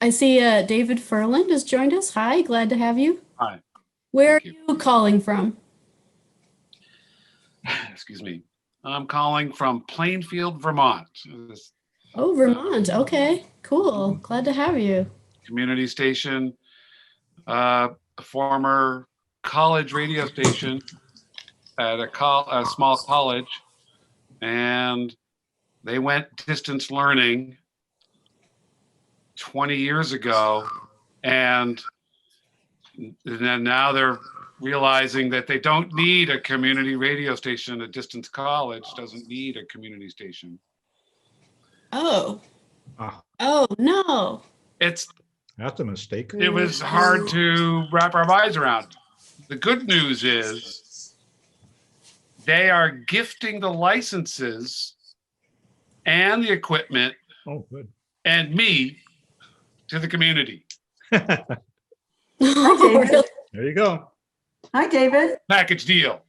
I see David Furland has joined us. Hi, glad to have you. Hi. Where are Thank you calling from? Excuse me. I'm calling from Plainfield, Vermont. This Oh, Vermont. Okay, cool. Glad to have you. community station, a former college radio station at a small college, and they went distance learning 20 years ago, and then now they're realizing that they don't need a community radio station. A distance college doesn't need a community station. Oh, Ah, oh no. It's that's a mistake. It was hard to wrap our minds around. The good news is they are gifting the licenses and the equipment Oh, good. and me to the community. Oh, David. really? There you go. Hi, David. Package deal.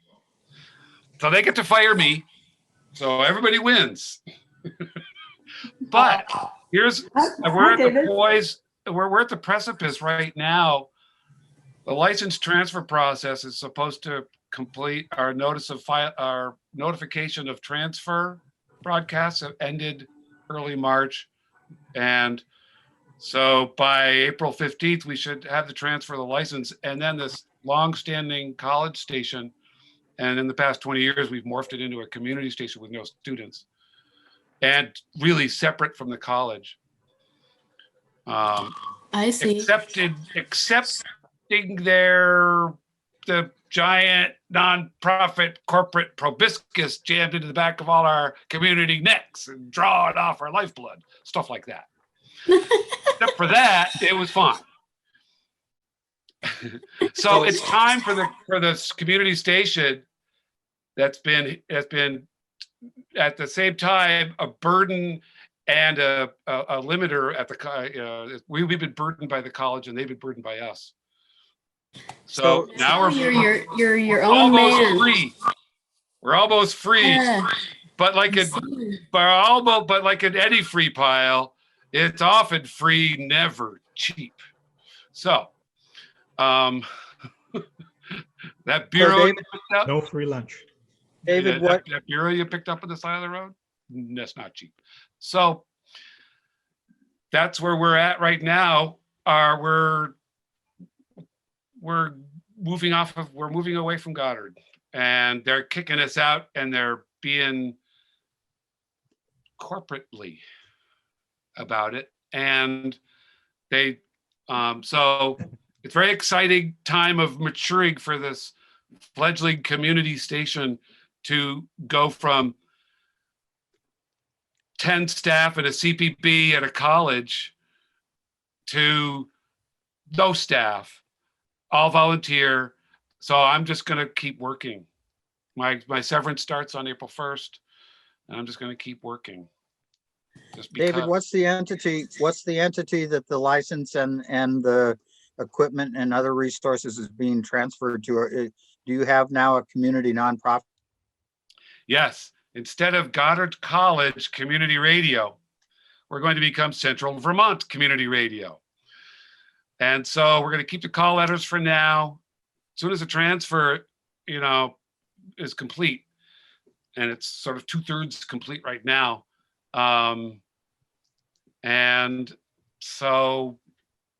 So they get to fire me. So everybody wins. But here's we're at David. the poise. We're at the precipice right now. The license transfer process is supposed to complete our our notification of transfer broadcasts have ended early March. And so by April 15th, we should have the transfer of the license, and then this long-standing college station. And in the past 20 years, we've morphed it into a community station with no students and really separate from the college. I see. Accepting the giant nonprofit corporate proboscis jammed into the back of all our community necks and drawing off our lifeblood, stuff like that. Except for that, it was fine. So it's time for this community station that's been at the same time a burden and a limiter at the we've been burdened by the college and they've been burdened by us. So now you're your own almost man. free. We're almost free, Yeah. but like in any free pile, it's often free, never cheap. So, that bureau you picked up, No free lunch. David, that bureau you picked up on the side of the road, that's not cheap. So that's where we're at right now. We're moving away from Goddard, and they're kicking us out, and they're being corporately about it. And they, so it's very exciting time of maturing for this fledgling community station to go from 10 staff at a CPB at a college to no staff, all volunteer. So I'm just going to keep working. My severance starts on April 1st, and I'm just going to keep working. David, what's the entity that the license and the equipment and other resources is being transferred to? Do you have now a community nonprofit? Yes. Instead of Goddard College Community Radio, we're going to become Central Vermont Community Radio. And so we're going to keep the call letters for now. As soon as the transfer, is complete, and it's sort of 2/3 complete right now. And so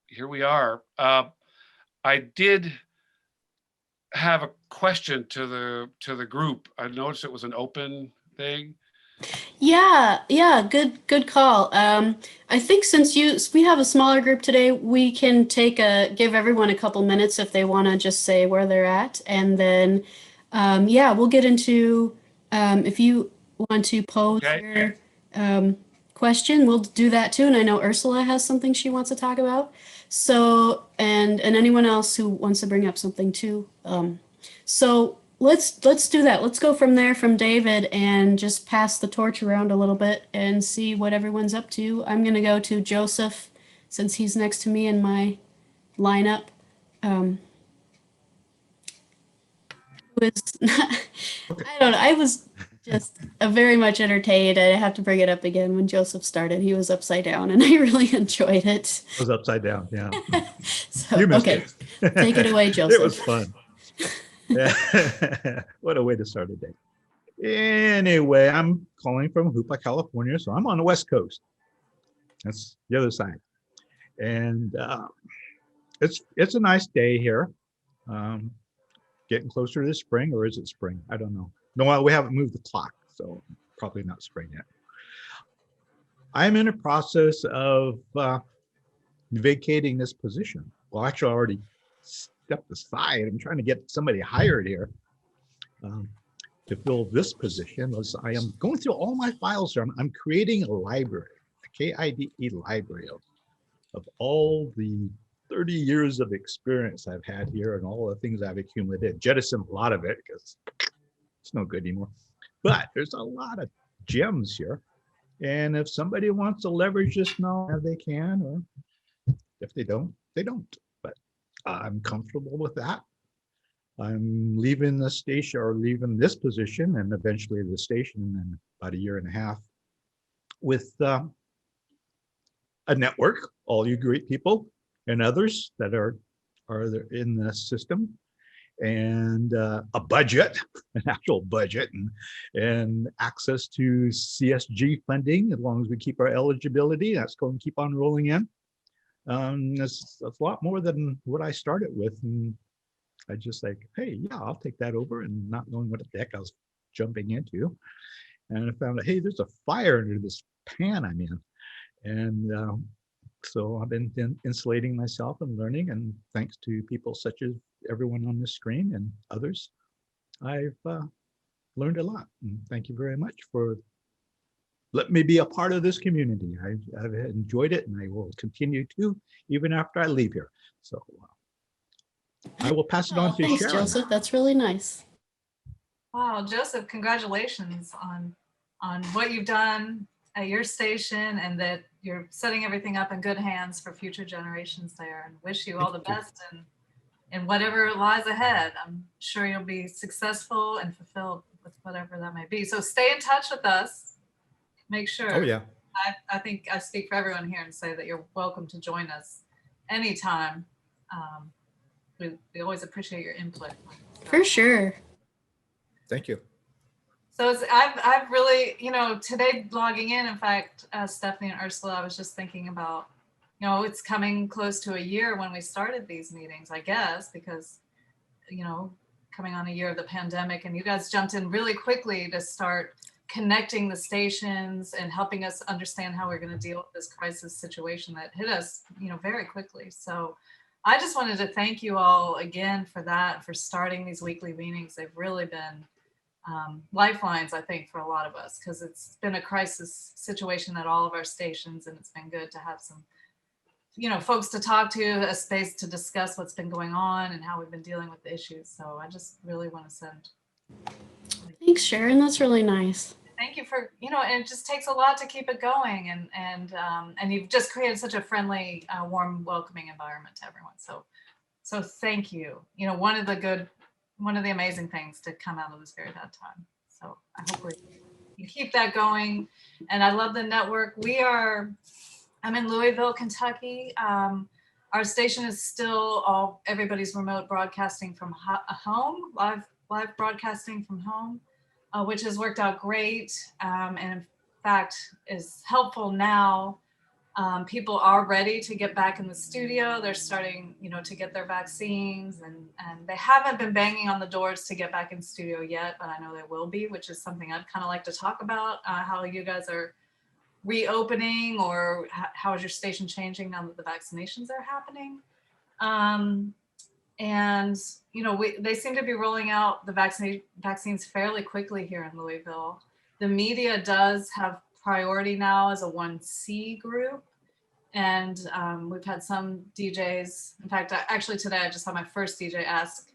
here we are. I did have a question to the group. I noticed it was an open thing. Yeah, good call. I think since we have a smaller group today, we can give everyone a couple minutes if they want to just say where they're at, and then we'll get into if you want to pose your question, we'll do that too. And I know Ursula has something she wants to talk about. So and anyone else who wants to bring up something too. So let's do that. Let's go from there, from David, and just pass the torch around a little bit and see what everyone's up to. I'm going to go to Joseph since he's next to me in my lineup. Who is I don't know. Just very much entertained. I have to bring it up again. When Joseph started, he was upside down, and I really enjoyed it. I was upside down, yeah. So, You missed okay, it. take it away, Joseph. It was fun. Yeah. What a way to start a day. Anyway, I'm calling from Hoopa, California, so I'm on the West Coast. That's the other side. And it's a nice day here. Getting closer to spring, or is it spring? I don't know. No, we haven't moved the clock, so probably not spring yet. I'm in a process of vacating this position. Well, actually, I already stepped aside. I'm trying to get somebody hired here to fill this position. As I am going through all my files here. I'm creating a library, a KIDE library of all the 30 years of experience I've had here and all the things I've accumulated. Jettison a lot of it because it's no good anymore. But there's a lot of gems here. And if somebody wants to leverage this now, they can, or if they don't, they don't. But I'm comfortable with that. I'm leaving the station, or leaving this position, and eventually the station in about 1.5 years with a network, all you great people and others that are in the system, and a budget, an actual budget, and access to CSG funding as long as we keep our eligibility. That's going to keep on rolling in. That's a lot more than what I started with. And I just like, hey, yeah, I'll take that over, and not knowing what the heck I was jumping into. And I found out, hey, there's a fire under this pan I'm in. And so I've been insulating myself and learning, and thanks to people such as everyone on this screen and others, I've learned a lot. And thank you very much for letting me be a part of this community. I've enjoyed it, and I will continue to, even after I leave here. So I will pass it on to Thanks, Sharon. Joseph. That's really nice. Wow, Joseph, congratulations on what you've done at your station, and that you're setting everything up in good hands for future generations there, and wish you all the best in whatever lies ahead. I'm sure you'll be successful and fulfilled with whatever that may be. So stay in touch with us. Make sure. Oh, yeah. I think I speak for everyone here and say that you're welcome to join us anytime. We always appreciate your input. For sure. Thank you. So I've really, today logging in fact, Stephanie and Ursula, I was just thinking about, it's coming close to 1 year when we started these meetings, I guess, because, coming on 1 year of the pandemic, and you guys jumped in really quickly to start connecting the stations and helping us understand how we're going to deal with this crisis situation that hit us, very quickly. So I just wanted to thank you all again for that, for starting these weekly meetings. They've really been lifelines, I think, for a lot of us, because it's been a crisis situation at all of our stations, and it's been good to have some, folks to talk to, a space to discuss what's been going on and how we've been dealing with the issues. So I just really want to send. Thanks, Sharon. That's really nice. Thank you for, and it just takes a lot to keep it going, and you've just created such a friendly, warm, welcoming environment to everyone. So thank you. One of the amazing things to come out of this very bad time. So I hope you keep that going. And I love the network. I'm in Louisville, Kentucky. Our station is still everybody's remote broadcasting from home, live broadcasting from home, which has worked out great. And in fact is helpful now. People are ready to get back in the studio. They're starting, to get their vaccines, and they haven't been banging on the doors to get back in studio yet, but I know they will be, which is something I'd kind of like to talk about, how you guys are reopening, or how is your station changing now that the vaccinations are happening. And, they seem to be rolling out the vaccines fairly quickly here in Louisville. The media does have priority now as a 1C group. And we've had some DJs, in fact, actually today I just had my first DJ ask,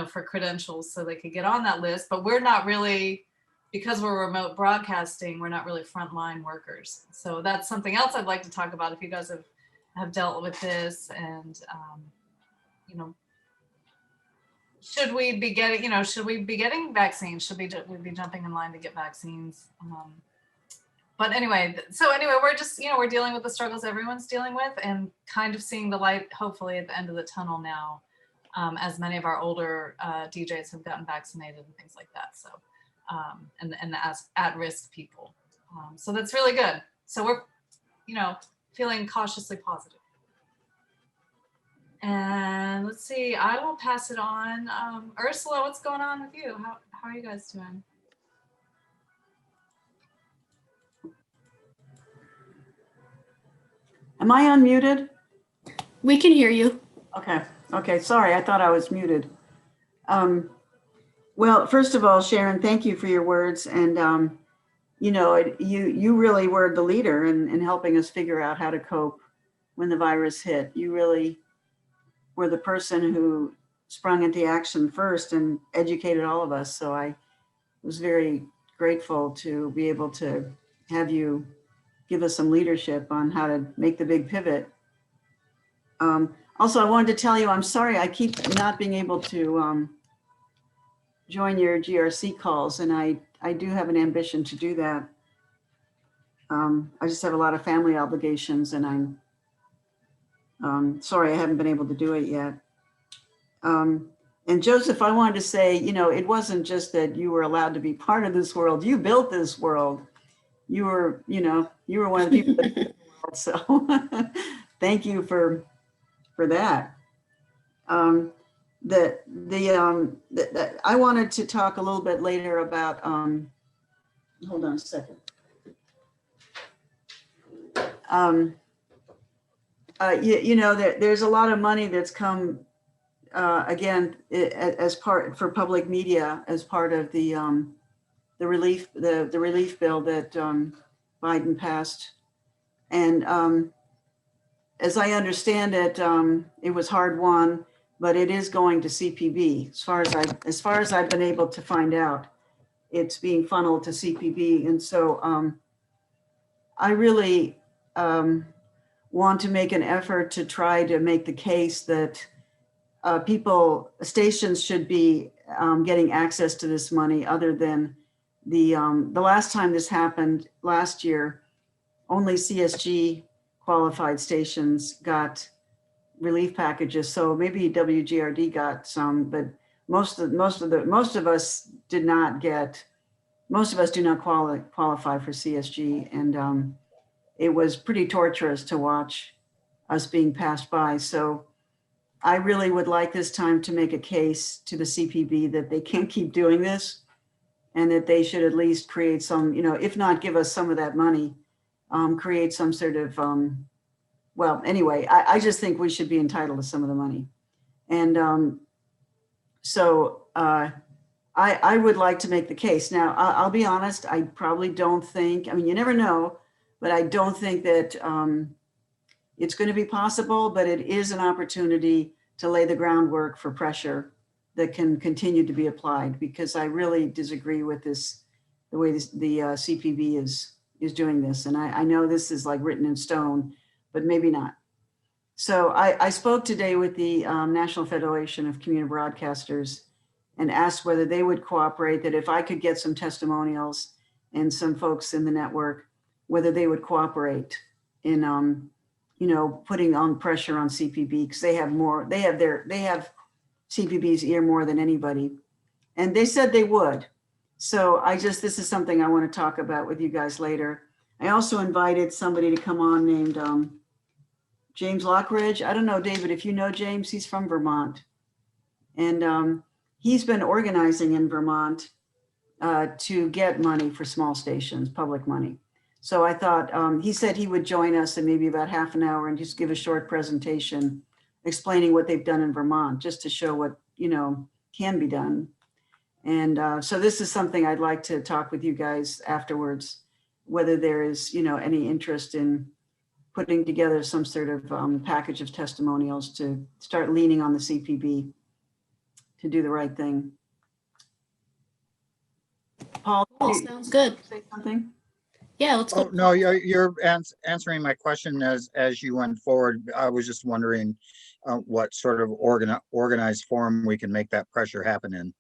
for credentials so they could get on that list, but we're not really, because we're remote broadcasting, we're not really frontline workers. So that's something else I'd like to talk about if you guys have dealt with this, and, should we be getting, should we be getting vaccines? Should we be jumping in line to get vaccines? But anyway, we're just, we're dealing with the struggles everyone's dealing with and kind of seeing the light, hopefully at the end of the tunnel now, as many of our older DJs have gotten vaccinated and things like that. So, and as at-risk people. So that's really good. So we're, feeling cautiously positive. And let's see, I will pass it on. Ursula, what's going on with you? How are you guys doing? Am I unmuted? We can hear you. Okay, sorry, I thought I was muted. Well, first of all, Sharon, thank you for your words. And, you really were the leader in helping us figure out how to cope when the virus hit. You really were the person who sprung into action first and educated all of us. So I was very grateful to be able to have you give us some leadership on how to make the big pivot. Also, I wanted to tell you, I'm sorry, I keep not being able to join your GRC calls, and I do have an ambition to do that. I just have a lot of family obligations, and I'm sorry I haven't been able to do it yet. And Joseph, I wanted to say, it wasn't just that you were allowed to be part of this world. You built this world. You were one of the people that built the world. So thank you for that. I wanted to talk a little bit later about, hold on a second. There's a lot of money that's come, again, for public media as part of the relief bill that Biden passed. And as I understand it, it was hard won, but it is going to CPB. As far as I've been able to find out, it's being funneled to CPB. And so I really want to make an effort to try to make the case that stations should be getting access to this money, other than the last time this happened last year, only CSG qualified stations got relief packages. So maybe WGRD got some, but most of us do not qualify for CSG. And it was pretty torturous to watch us being passed by. So I really would like this time to make a case to the CPB that they can't keep doing this, and that they should at least create some, if not give us some of that money, create some sort of, well, anyway, I just think we should be entitled to some of the money. And so I would like to make the case. Now, I'll be honest, I probably don't think, you never know, but I don't think that it's going to be possible, but it is an opportunity to lay the groundwork for pressure that can continue to be applied, because I really disagree with the way the CPB is doing this. And I know this is like written in stone, but maybe not. So I spoke today with the National Federation of Community Broadcasters and asked whether they would cooperate, that if I could get some testimonials and some folks in the network, whether they would cooperate in putting on pressure on CPB, because they have CPB's ear more than anybody. And they said they would. So this is something I want to talk about with you guys later. I also invited somebody to come on named James Lockridge. I don't know, David, if you know James, he's from Vermont. And he's been organizing in Vermont to get money for small stations, public money. So I thought, he said he would join us in maybe about half an hour and just give a short presentation explaining what they've done in Vermont, just to show what, can be done. And so this is something I'd like to talk with you guys afterwards, whether there is, any interest in putting together some sort of package of testimonials to start leaning on the CPB to do the right thing. Paul, Sounds good. Say something? Yeah, let's go. Oh, no, you're answering my question as you went forward. I was just wondering, what sort of organized form we can make that pressure happen in.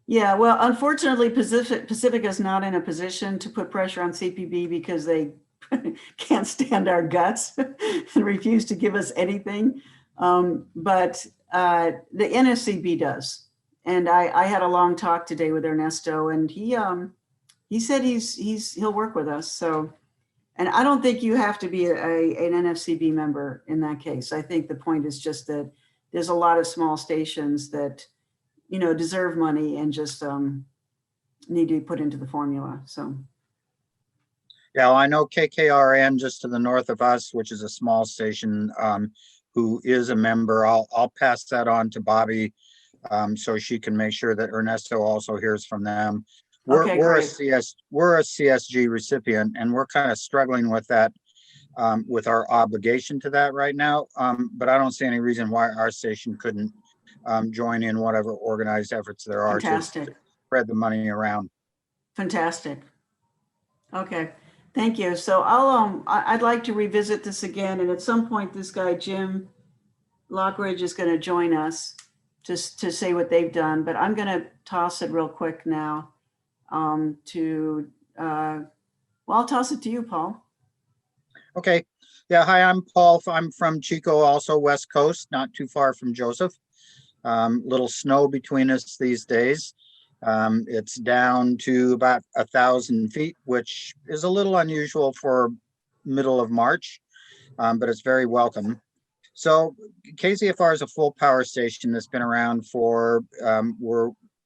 Yeah, well, unfortunately, Pacifica is not in a position to put pressure on CPB because they can't stand our guts and refuse to give us anything. But the NFCB does. And I had a long talk today with Ernesto, and he said he'll work with us. So, and I don't think you have to be an NFCB member in that case. I think the point is just that there's a lot of small stations that, you know, deserve money and just need to be put into the formula. So. Yeah, well, I know KKRN just to the north of us, which is a small station, who is a member. I'll pass that on to Bobby, so she can make sure that Ernesto also hears from them. We're a CSG recipient, and we're kind of struggling with that, with our obligation to that right now. But I don't see any reason why our station couldn't join in whatever organized efforts there are to spread the money around. Fantastic. Okay, thank you. So I'd like to revisit this again, and at some point, this guy Jim Lockridge is going to join us to say what they've done. But I'm going to toss it real quick now well, I'll toss it to you, Paul. Okay. Yeah. Hi, I'm Paul. I'm from Chico, also West Coast, not too far from Joseph. Little snow between us these days. It's down to about 1,000 feet, which is a little unusual for middle of March, but it's very welcome. So KZFR is a full power station that's been around for,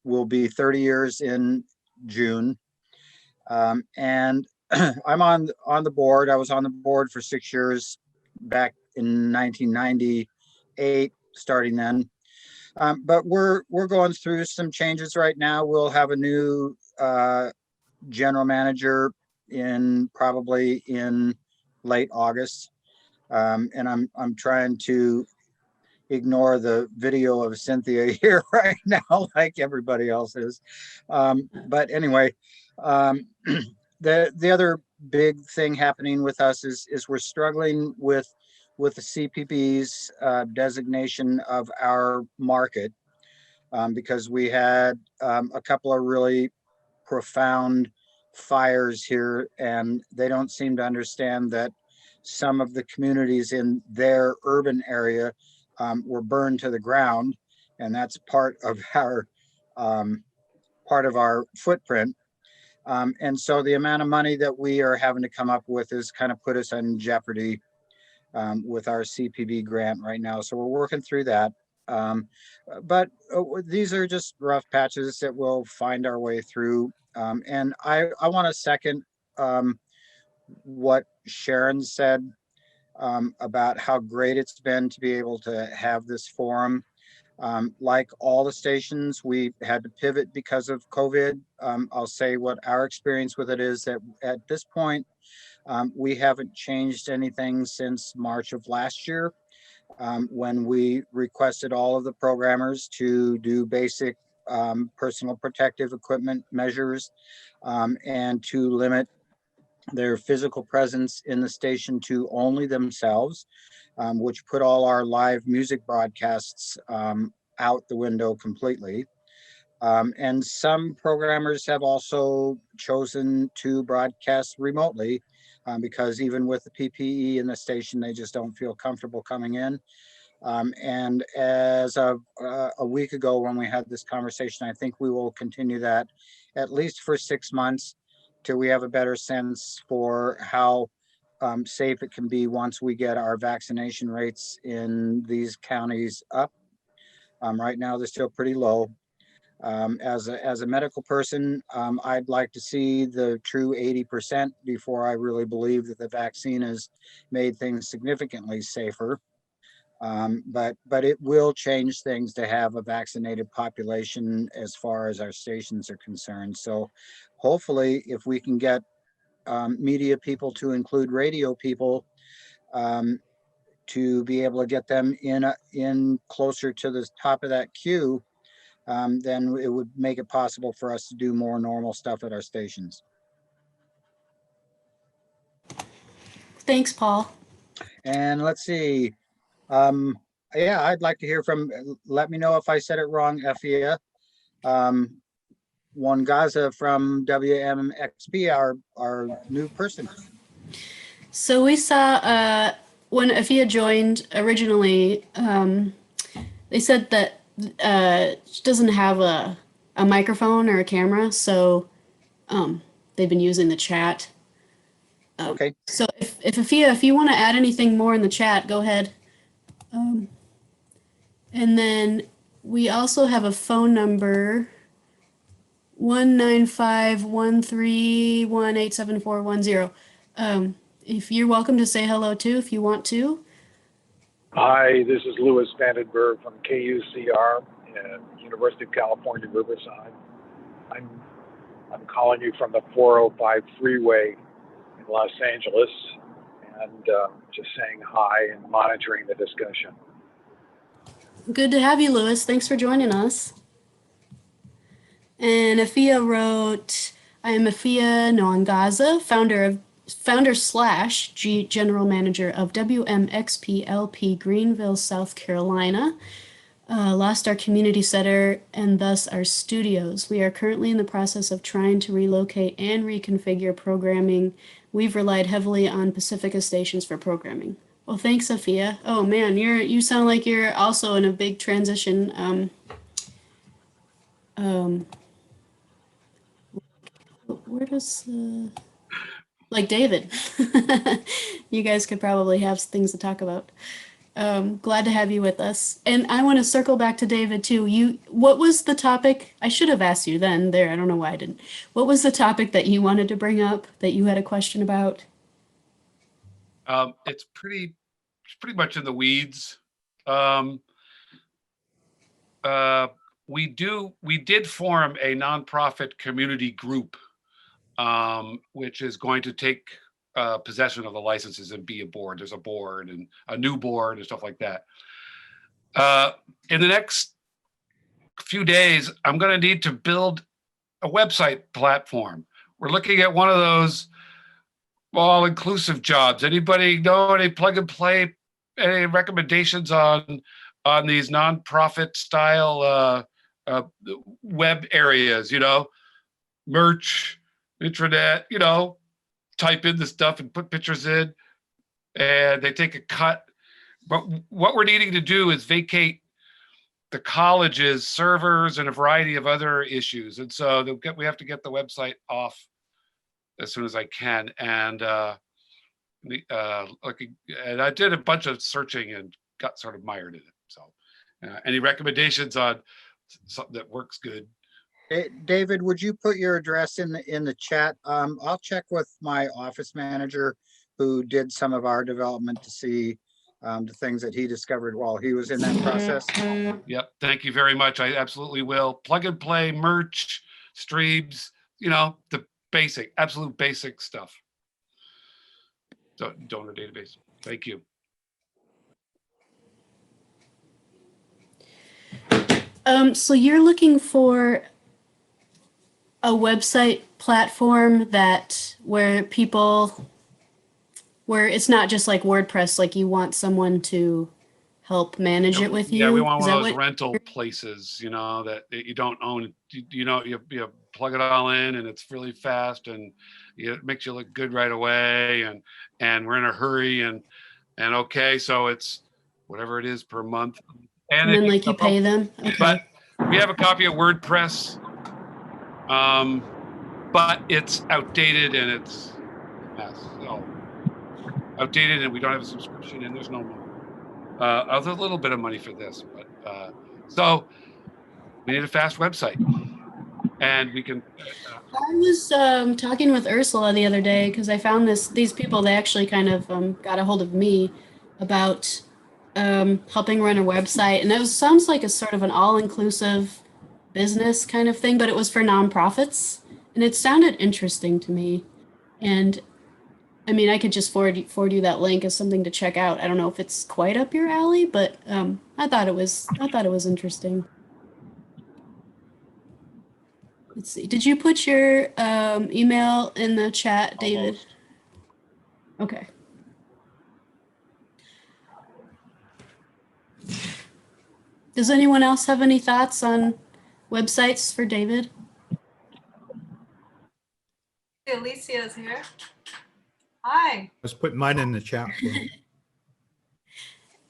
will be 30 years in June. And I'm on the board. I was on the board for 6 years back in 1998, starting then. But we're going through some changes right now. We'll have a new general manager probably in late August. And I'm trying to ignore the video of Cynthia here right now, like everybody else is. But anyway, the other big thing happening with us is we're struggling with the CPB's designation of our market, because we had a couple of really profound fires here, and they don't seem to understand that some of the communities in their urban area were burned to the ground, and that's part of our footprint. And so the amount of money that we are having to come up with is kind of put us in jeopardy with our CPB grant right now. So we're working through that. But these are just rough patches that we'll find our way through. And I want to second what Sharon said about how great it's been to be able to have this forum. Like all the stations, we had to pivot because of COVID. I'll say what our experience with it is that at this point, we haven't changed anything since March of last year, when we requested all of the programmers to do basic personal protective equipment measures, and to limit their physical presence in the station to only themselves, which put all our live music broadcasts out the window completely. And some programmers have also chosen to broadcast remotely, because even with the PPE in the station, they just don't feel comfortable coming in. And as of a week ago, when we had this conversation, I think we will continue that at least for 6 months till we have a better sense for how safe it can be once we get our vaccination rates in these counties up. Right now, they're still pretty low. As a medical person, I'd like to see the true 80% before I really believe that the vaccine has made things significantly safer. But it will change things to have a vaccinated population as far as our stations are concerned. So hopefully, if we can get media people to include radio people, to be able to get them in closer to the top of that queue, then it would make it possible for us to do more normal stuff at our stations. Thanks, Paul. And let's see. Yeah, I'd like to hear from, let me know if I said it wrong, Afia. Wangaza from WMXP, our new person. So we saw when Afia joined originally, they said that she doesn't have a microphone or a camera, so they've been using the chat. Okay. So if Afia, if you want to add anything more in the chat, go ahead. And then we also have a phone number, 19513187410. If you're welcome to say hello too, if you want to. Hi, this is Louis Vandenberg from KUCR and University of California, Riverside. I'm calling you from the 405 freeway in Los Angeles and just saying hi and monitoring the discussion. Good to have you, Louis. Thanks for joining us. And Afia wrote, I am Afia Nwangaza, founder / general manager of WMXP LP Greenville, South Carolina. Lost our community center and thus our studios. We are currently in the process of trying to relocate and reconfigure programming. We've relied heavily on Pacifica stations for programming. Well, thanks, Afia. Oh man, you sound like you're also in a big transition. Where does like David? You guys could probably have things to talk about. Glad to have you with us. And I want to circle back to David too. What was the topic? I should have asked you then there. I don't know why I didn't. What was the topic that you wanted to bring up that you had a question about? It's pretty much in the weeds. We did form a nonprofit community group, which is going to take possession of the licenses and be a board. There's a board and a new board and stuff like that. In the next few days, I'm going to need to build a website platform. We're looking at one of those all-inclusive jobs. Anybody know any plug and play, any recommendations on these nonprofit style web areas, merch, intranet, type in the stuff and put pictures in and they take a cut. But what we're needing to do is vacate the college's servers and a variety of other issues. And so we have to get the website off as soon as I can. And and I did a bunch of searching and got sort of mired in it. So any recommendations on something that works good? David, would you put your address in the chat? I'll check with my office manager who did some of our development to see the things that he discovered while he was in that process. Yep. Thank you very much. I absolutely will. Plug and play, merch, streams, the basic, absolute basic stuff. So donor database. Thank you. So you're looking for a website platform where it's not just like WordPress, like you want someone to help manage it with you? Yeah, we want one of those rental places, that you don't own. You plug it all in and it's really fast and it makes you look good right away. And we're in a hurry and okay, so it's whatever it is per month. And then like you pay them? Okay. But we have a copy of WordPress, but it's outdated and it's a mess. So outdated and we don't have a subscription and there's no money. There's a little bit of money for this, but so we need a fast website, and we can. I was talking with Ursula the other day because I found these people. They actually kind of got a hold of me about helping run a website, and it sounds like a sort of an all-inclusive business kind of thing, but it was for nonprofits, and it sounded interesting to me, and. I mean, I could just forward you that link as something to check out. I don't know if it's quite up your alley, but I thought it was interesting. Let's see. Did you put your email in the chat, David? Almost. Okay. Does anyone else have any thoughts on websites for David? Alicia is here. Hi. Let's put mine in the chat.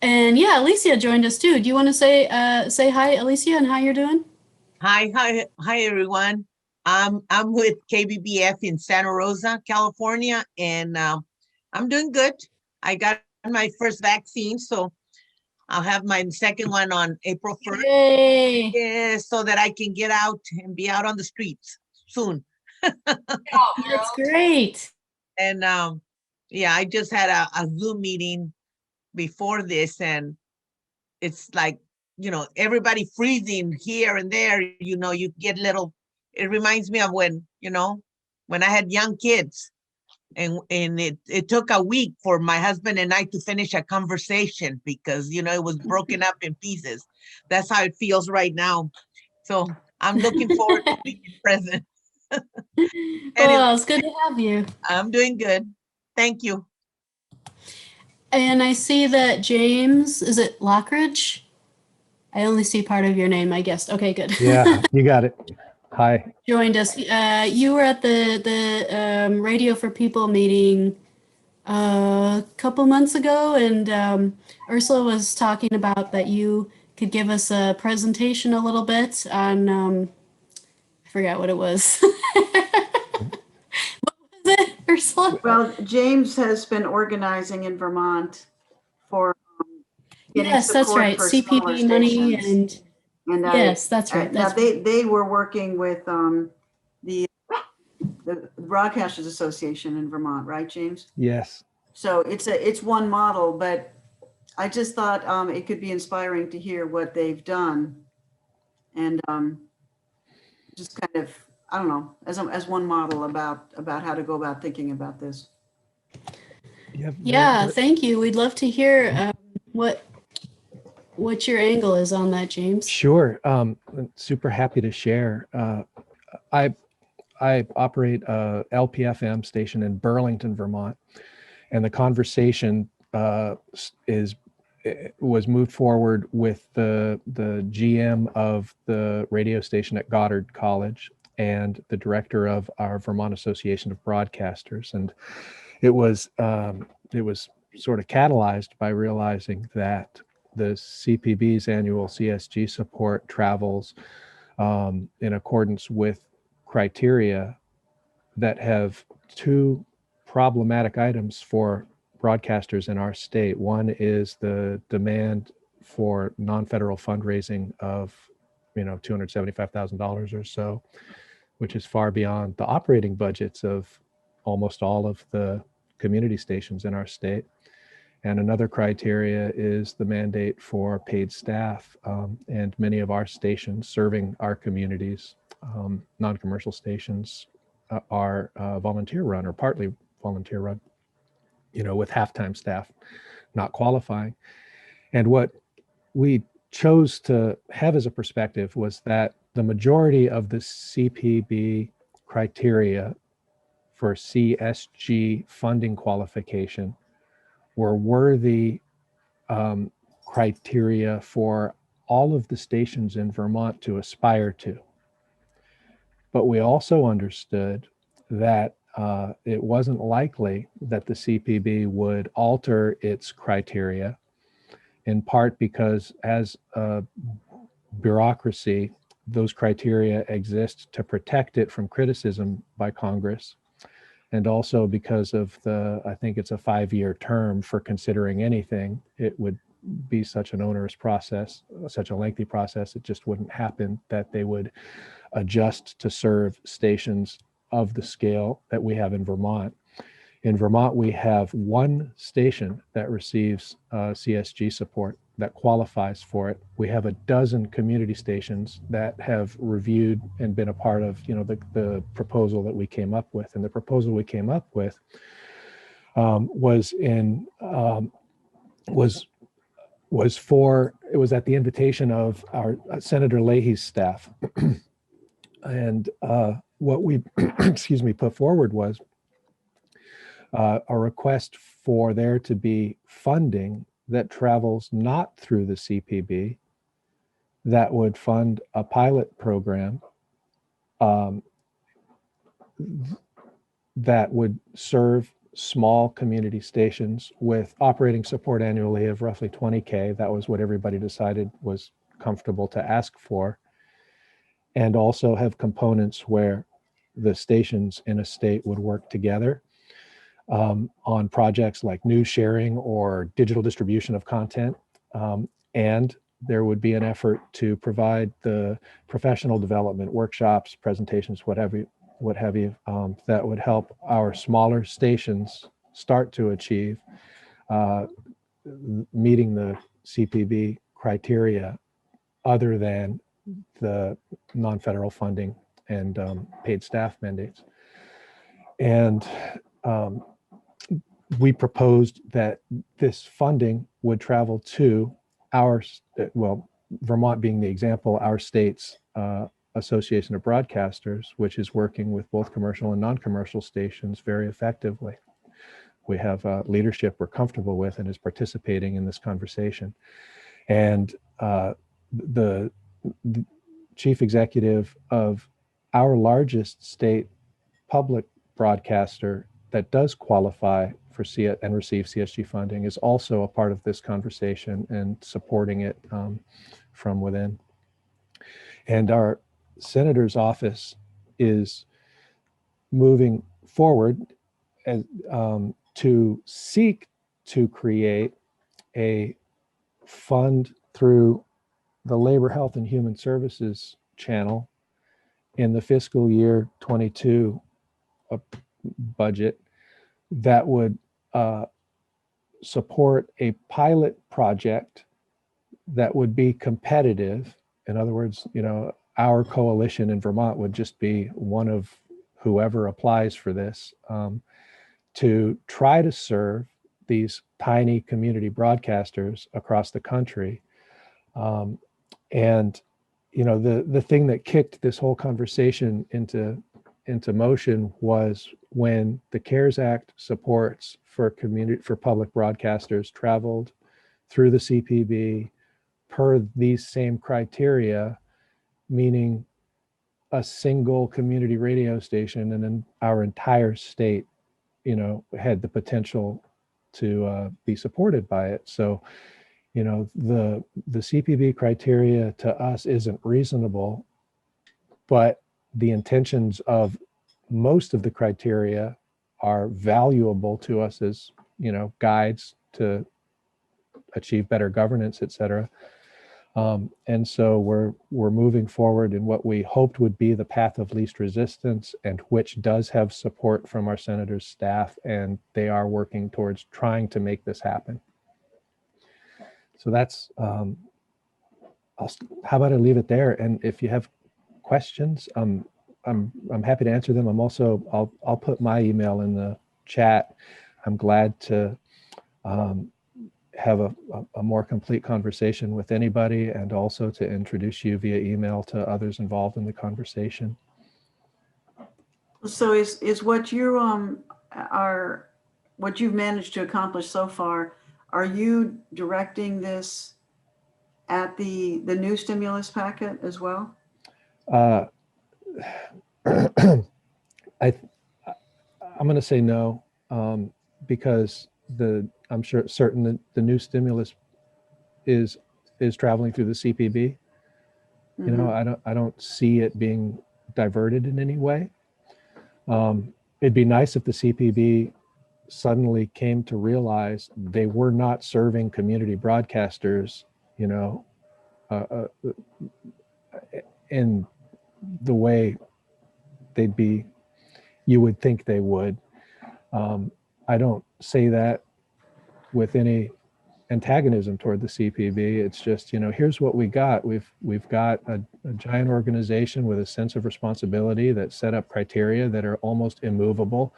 And yeah, Alicia joined us too. Do you want to say hi, Alicia, and how you're doing? Hi, everyone. I'm with KBBF in Santa Rosa, California, and I'm doing good. I got my first vaccine, so I'll have my second one on April 1st. Yay! Yeah, so that I can get out and be out on the streets soon. That's great. And yeah, I just had a Zoom meeting before this, and it's like, everybody freezing here and there, you get little, it reminds me of when I had young kids, and it took a week for my husband and I to finish a conversation because, it was broken up in pieces. That's how it feels right now. So I'm looking forward to being present. Well, it's good to have you. I'm doing good. Thank you. And I see that James, is it Lockridge? I only see part of your name, I guess. Okay, good. Yeah, you got it. Hi. Joined us. You were at the Radio for People meeting a couple months ago, and Ursula was talking about that you could give us a presentation a little bit on, I forgot what it was. What was it, Ursula? Well, James has been organizing in Vermont for getting Yes, that's support right. for smaller CPB money stations. and And yes, that's right. now That's right. they were working with the Broadcasters Association in Vermont, right, James? Yes. So it's one model, but I just thought it could be inspiring to hear what they've done, and just kind of, I don't know, as one model about how to go about thinking about this. Yeah, thank you. We'd love to hear what your angle is on that, James. Sure. Super happy to share. I operate a LPFM station in Burlington, Vermont, and the conversation was moved forward with the GM of the radio station at Goddard College and the director of our Vermont Association of Broadcasters, and it was sort of catalyzed by realizing that the CPB's annual CSG support travels in accordance with criteria that have two problematic items for broadcasters in our state. One is the demand for non-federal fundraising of, $275,000 or so, which is far beyond the operating budgets of almost all of the community stations in our state. And another criteria is the mandate for paid staff. And many of our stations serving our communities, non-commercial stations, are volunteer run or partly volunteer run, with half-time staff not qualifying. And what we chose to have as a perspective was that the majority of the CPB criteria for CSG funding qualification were worthy criteria for all of the stations in Vermont to aspire to. But we also understood that it wasn't likely that the CPB would alter its criteria, in part because as a bureaucracy, those criteria exist to protect it from criticism by Congress. And also because of I think it's a 5-year term for considering anything, it would be such an onerous process, such a lengthy process, it just wouldn't happen that they would adjust to serve stations of the scale that we have in Vermont. In Vermont, we have one station that receives CSG support that qualifies for it. We have a dozen community stations that have reviewed and been a part of, the proposal that we came up with. And the proposal we came up with was at the invitation of our Senator Leahy's staff. And what we, put forward was a request for there to be funding that travels not through the CPB, that would fund a pilot program um, that would serve small community stations with operating support annually of roughly 20K. That was what everybody decided was comfortable to ask for. And also have components where the stations in a state would work together on projects like news sharing or digital distribution of content. And there would be an effort to provide the professional development workshops, presentations, what have you, that would help our smaller stations start to achieve meeting the CPB criteria other than the non-federal funding and paid staff mandates. And we proposed that this funding would travel to our, well, Vermont being the example, our state's Association of Broadcasters, which is working with both commercial and non-commercial stations very effectively. We have leadership we're comfortable with and is participating in this conversation. And the chief executive of our largest state public broadcaster that does qualify for and receive CSG funding is also a part of this conversation and supporting it from within. And our senator's office is moving forward as, to seek to create a fund through the Labor, Health, and Human Services channel in the fiscal year 22 budget that would support a pilot project that would be competitive. In other words, you know, our coalition in Vermont would just be one of whoever applies for this to try to serve these tiny community broadcasters across the country. And, you know, the thing that kicked this whole conversation into motion was when the CARES Act supports for public broadcasters traveled through the CPB per these same criteria, meaning a single community radio station, and then our entire state, you know, had the potential to be supported by it. So, you know, the CPB criteria to us isn't reasonable, but the intentions of most of the criteria are valuable to us as, you know, guides to achieve better governance, et cetera. And so we're moving forward in what we hoped would be the path of least resistance, and which does have support from our senator's staff, and they are working towards trying to make this happen. So that's, how about I leave it there? And if you have questions, I'm happy to answer them. I'm also, I'll put my email in the chat. I'm glad to have a more complete conversation with anybody, and also to introduce you via email to others involved in the conversation. So is what you what you've managed to accomplish so far, are you directing this at the new stimulus packet as well? I'm going to say no, because I'm certain that the new stimulus is traveling through the CPB. Mm-hmm. You know, I don't see it being diverted in any way. It'd be nice if the CPB suddenly came to realize they were not serving community broadcasters, you know, in the way you would think they would. I don't say that with any antagonism toward the CPB. It's just, you know, here's what we got. We've got a giant organization with a sense of responsibility that set up criteria that are almost immovable.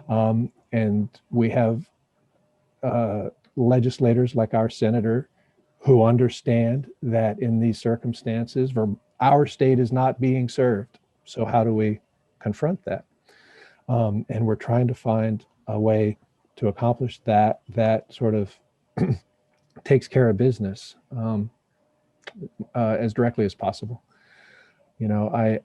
And we have legislators like our senator who understand that in these circumstances, our state is not being served. So how do we confront that? And we're trying to find a way to accomplish that sort of takes care of business. as directly as possible. You know,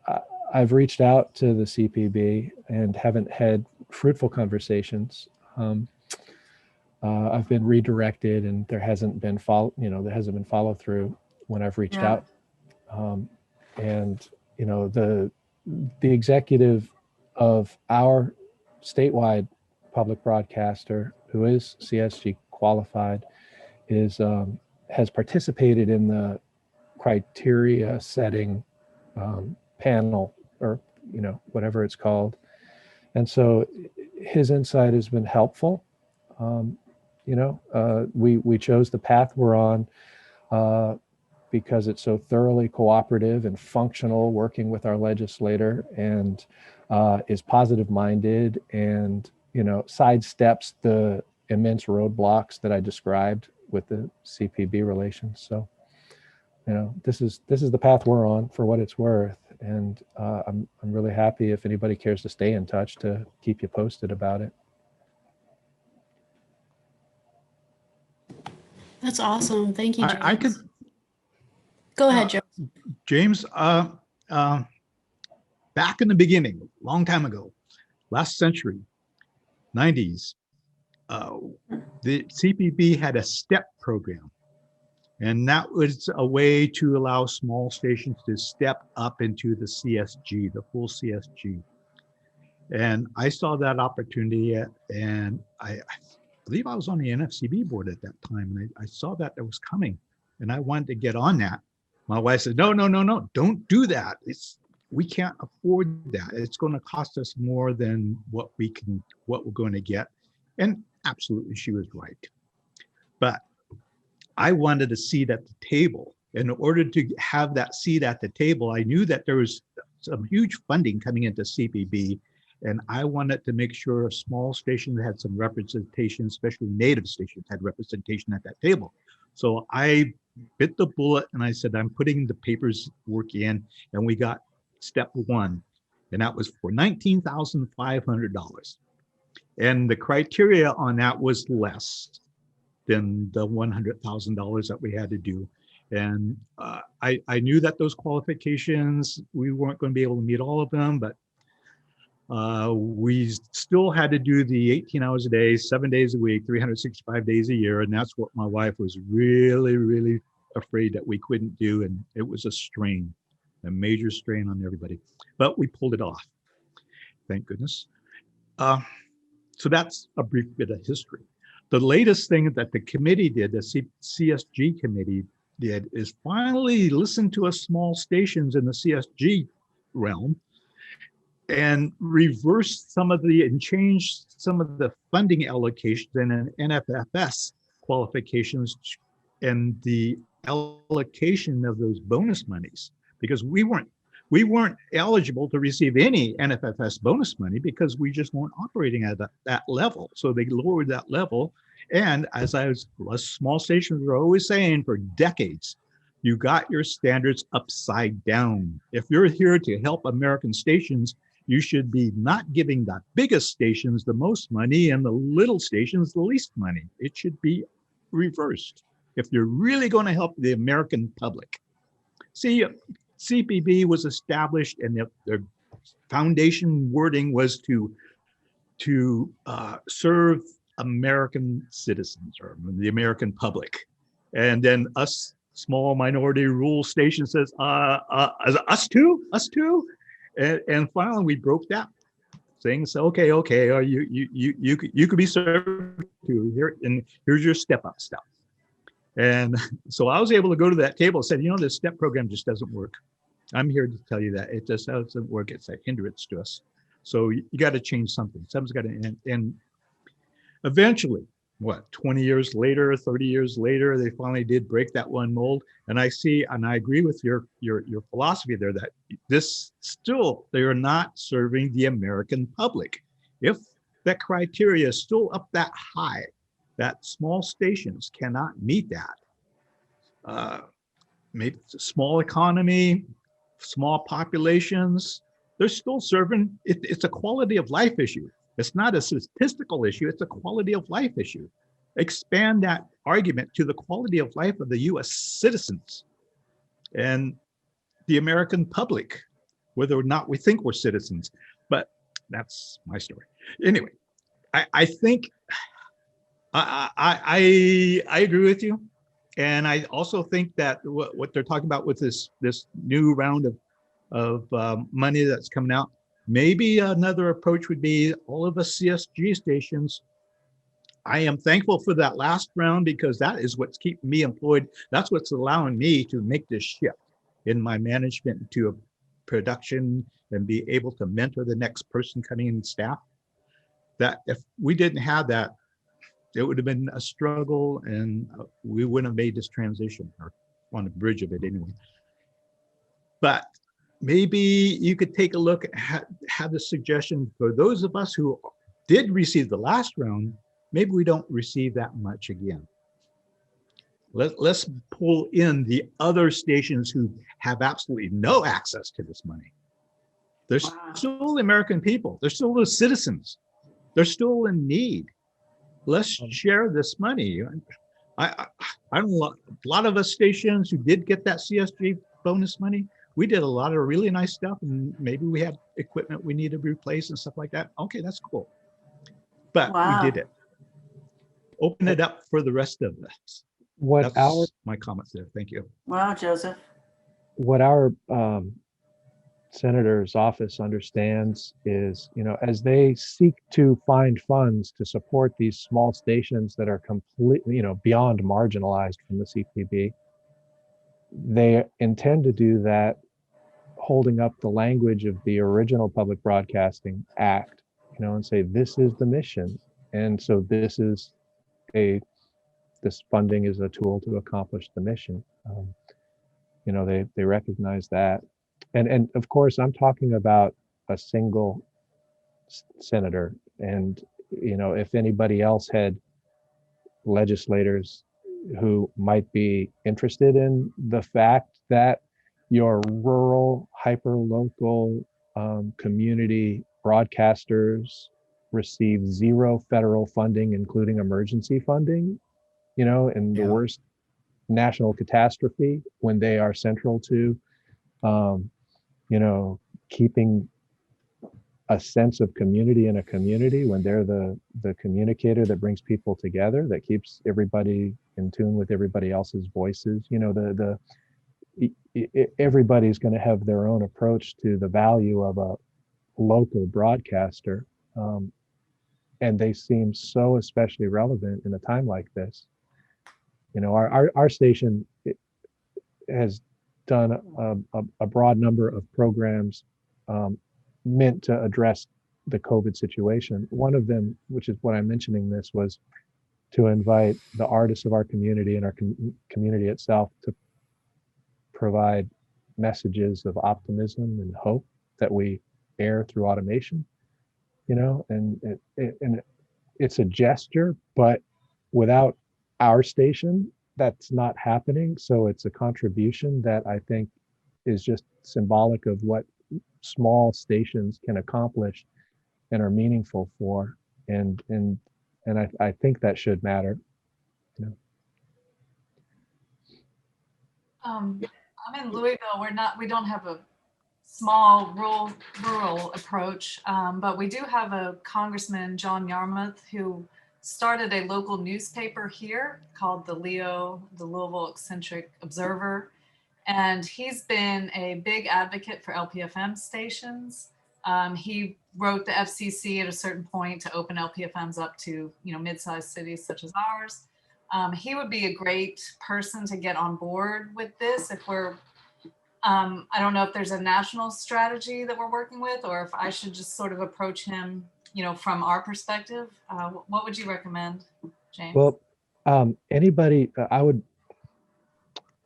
I've reached out to the CPB and haven't had fruitful conversations. I've been redirected, and there hasn't been follow through when I've reached out. And you know, the executive of our statewide public broadcaster, who is CSG qualified, has participated in the criteria setting panel, or you know, whatever it's called. And so his insight has been helpful. You know, we chose the path we're on because it's so thoroughly cooperative and functional, working with our legislator, and is positive minded, and you know, sidesteps the immense roadblocks that I described with the CPB relations. So, you know, this is the path we're on, for what it's worth, and I'm really happy if anybody cares to stay in touch to keep you posted about it. That's awesome. Thank you, James. I could go ahead, Joe. James. Back in the beginning, long time ago, last century, 90s, the CPB had a STEP program. And that was a way to allow small stations to step up into the CSG, the full CSG. And I saw that opportunity, and I believe I was on the NFCB board at that time, and I saw that it was coming, and I wanted to get on that. My wife said, no, don't do that. We can't afford that. It's going to cost us more than what we're going to get. And absolutely, she was right. But I wanted a seat at the table. In order to have that seat at the table, I knew that there was some huge funding coming into CPB, and I wanted to make sure small stations had some representation, especially native stations had representation at that table. So I bit the bullet and I said, I'm putting the paperwork in, and we got step one, and that was for $19,500. And the criteria on that was less than the $100,000 that we had to do. And I knew that those qualifications, we weren't going to be able to meet all of them, but we still had to do the 18 hours a day, 7 days a week, 365 days a year. And that's what my wife was really, really afraid that we couldn't do. And it was a strain, a major strain on everybody, but we pulled it off. Thank goodness. So that's a brief bit of history. The latest thing that the committee did, the CSG committee did, is finally listen to us small stations in the CSG realm and reverse some of and change some of the funding allocations and an NFFS qualifications and the allocation of those bonus monies, because we weren't eligible to receive any NFFS bonus money because we just weren't operating at that level. So they lowered that level. And as small stations were always saying for decades, you got your standards upside down. If you're here to help American stations, you should be not giving the biggest stations the most money and the little stations the least money. It should be reversed if you're really going to help the American public. See, CPB was established, and their foundation wording was to serve American citizens, or the American public. And then us small minority rural station says, us too? And finally we broke that thing. So okay, you could be served too. Here's your step up stuff. And so I was able to go to that table and said, this STEP program just doesn't work. I'm here to tell you that it just doesn't work. It's a hindrance to us. So you got to change something. Something's got to end. And eventually, 20 years later, 30 years later, they finally did break that one mold. And I see, and I agree with your philosophy there, that they are not serving the American public. If that criteria is still up that high, that small stations cannot meet that. Maybe it's a small economy, small populations, they're still serving, it's a quality of life issue. It's not a statistical issue, it's a quality of life issue. Expand that argument to the quality of life of the US citizens. and the American public, whether or not we think we're citizens. But that's my story. Anyway, I think I agree with you. And I also think that what they're talking about with this new round of money that's coming out, maybe another approach would be all of us CSG stations. I am thankful for that last round because that is what's keeping me employed. That's what's allowing me to make this shift in my management to a production and be able to mentor the next person coming in staff. That if we didn't have that, it would have been a struggle and we wouldn't have made this transition, or on the bridge of it anyway. But maybe you could take a look at, have the suggestion for those of us who did receive the last round, maybe we don't receive that much again. Let's pull in the other stations who have absolutely no access to this money. They're still the American people. They're still the citizens. They're still in need. Let's share this money. I don't know, a lot of us stations who did get that CSG bonus money, we did a lot of really nice stuff, and maybe we had equipment we need to replace and stuff like that. Okay, that's cool. But we did it. Open it up for the rest of us. That's my comments there. Thank you. Wow, Joseph. What our senator's office understands is, as they seek to find funds to support these small stations that are completely, beyond marginalized from the CPB, they intend to do that holding up the language of the original Public Broadcasting Act, and say, this is the mission. And so this funding is a tool to accomplish the mission. They recognize that. And of course, I'm talking about a single senator. And, if anybody else had legislators who might be interested in the fact that your rural, hyper-local community broadcasters receive zero federal funding, including emergency funding, in the worst national catastrophe, when they are central to keeping a sense of community in a community, when they're the communicator that brings people together, that keeps everybody in tune with everybody else's voices. Everybody's going to have their own approach to the value of a local broadcaster, and they seem so especially relevant in a time like this. Our station has done a broad number of programs meant to address the COVID situation. One of them, which is what I'm mentioning this, was to invite the artists of our community and our community itself to provide messages of optimism and hope that we air through automation, and it's a gesture, but without our station, that's not happening. So it's a contribution that I think is just symbolic of what small stations can accomplish and are meaningful for. And I think that should matter. I'm in Louisville. We don't have a small rural approach, but we do have a Congressman, John Yarmouth, who started a local newspaper here called the Louisville Eccentric Observer. And he's been a big advocate for LPFM stations. He wrote the FCC at a certain point to open LPFMs up to, mid-sized cities such as ours. He would be a great person to get on board with this if we're, I don't know if there's a national strategy that we're working with, or if I should just sort of approach him, from our perspective. What would you recommend, James? Well, anybody,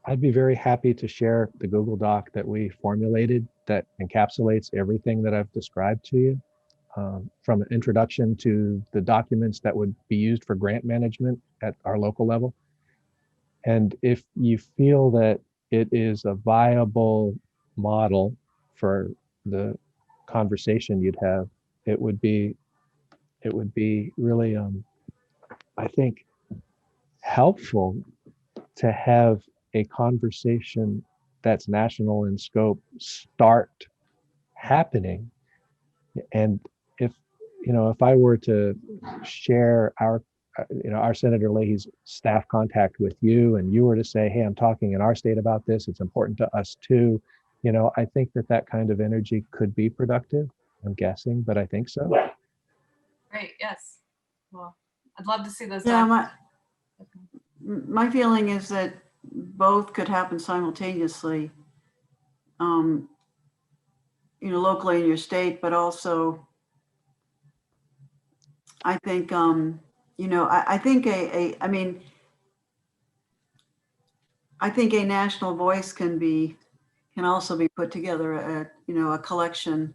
I'd be very happy to share the Google Doc that we formulated that encapsulates everything that I've described to you, from an introduction to the documents that would be used for grant management at our local level. And if you feel that it is a viable model for the conversation you'd have, it would be really, I think, helpful to have a conversation that's national in scope start happening. And if, if I were to share our Senator Leahy's staff contact with you, and you were to say, hey, I'm talking in our state about this, it's important to us too, I think that kind of energy could be productive. I'm guessing, but I think so. Great, yes. Well, I'd love to see those. Yeah, my feeling is that both could happen simultaneously, locally in your state, but also I think, I think I think a national voice can also be put together at, a collection.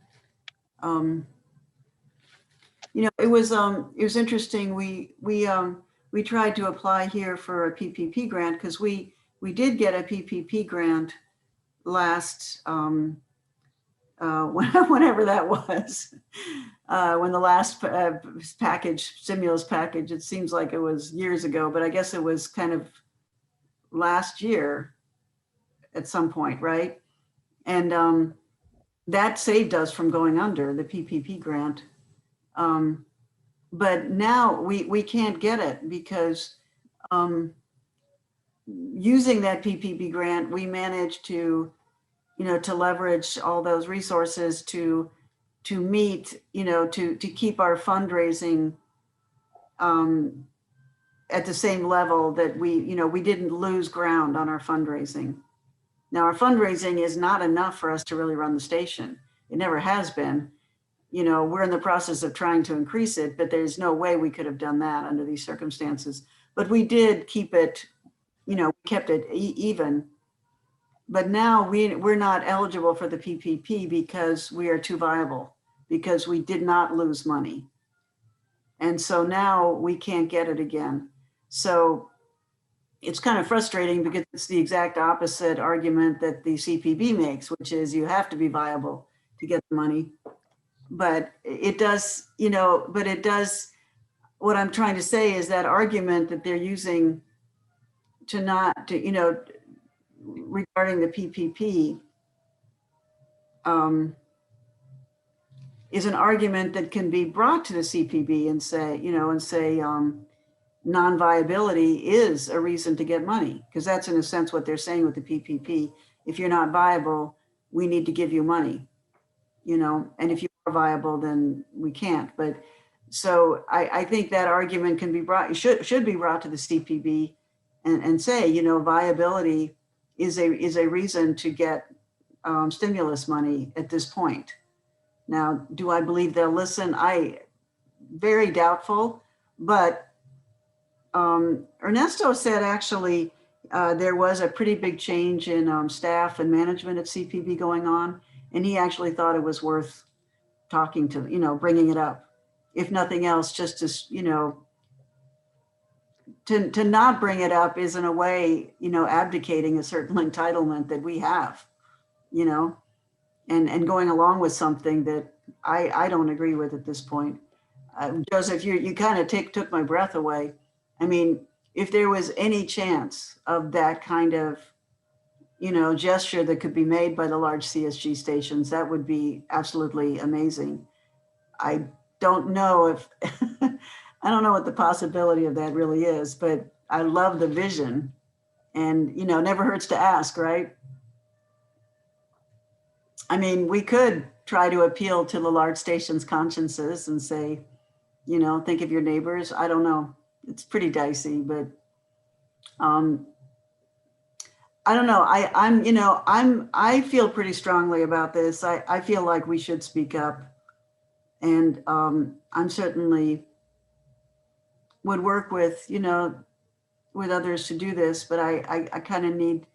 It was interesting. We tried to apply here for a PPP grant because we did get a PPP grant last, whenever that was, when the last stimulus package, it seems like it was years ago, but I guess it was kind of last year at some point, right? And that saved us from going under, the PPP grant. But now we can't get it because using that PPP grant, we managed to, to leverage all those resources to meet, to keep our fundraising at the same level that we didn't lose ground on our fundraising. Now our fundraising is not enough for us to really run the station. It never has been. We're in the process of trying to increase it, but there's no way we could have done that under these circumstances. But we did keep it, kept it even. But now we're not eligible for the PPP because we are too viable, because we did not lose money. And so now we can't get it again. So it's kind of frustrating because it's the exact opposite argument that the CPB makes, which is you have to be viable to get the money. But it does, what I'm trying to say is that argument that they're using regarding the PPP is an argument that can be brought to the CPB and say, non-viability is a reason to get money, because that's in a sense what they're saying with the PPP. If you're not viable, we need to give you money, and if you are viable, then we can't. But so I think that argument can be brought, should be brought to the CPB and say, viability is a reason to get stimulus money at this point. Now, do I believe they'll listen? Very doubtful, but Ernesto said actually there was a pretty big change in staff and management at CPB going on, and he actually thought it was worth talking to, bringing it up, if nothing else, just to, to not bring it up is in a way, abdicating a certain entitlement that we have, and going along with something that I don't agree with at this point. Joseph, you kind of took my breath away. I mean, if there was any chance of that kind of, gesture that could be made by the large CSG stations, that would be absolutely amazing. I don't know if, I don't know what the possibility of that really is, but I love the vision, and, never hurts to ask, right? I mean, we could try to appeal to the large stations' consciences and say, think of your neighbors. I don't know. It's pretty dicey, but I don't know. I feel pretty strongly about this. I feel like we should speak up, and I'm certainly would work with, with others to do this, but I kind of need,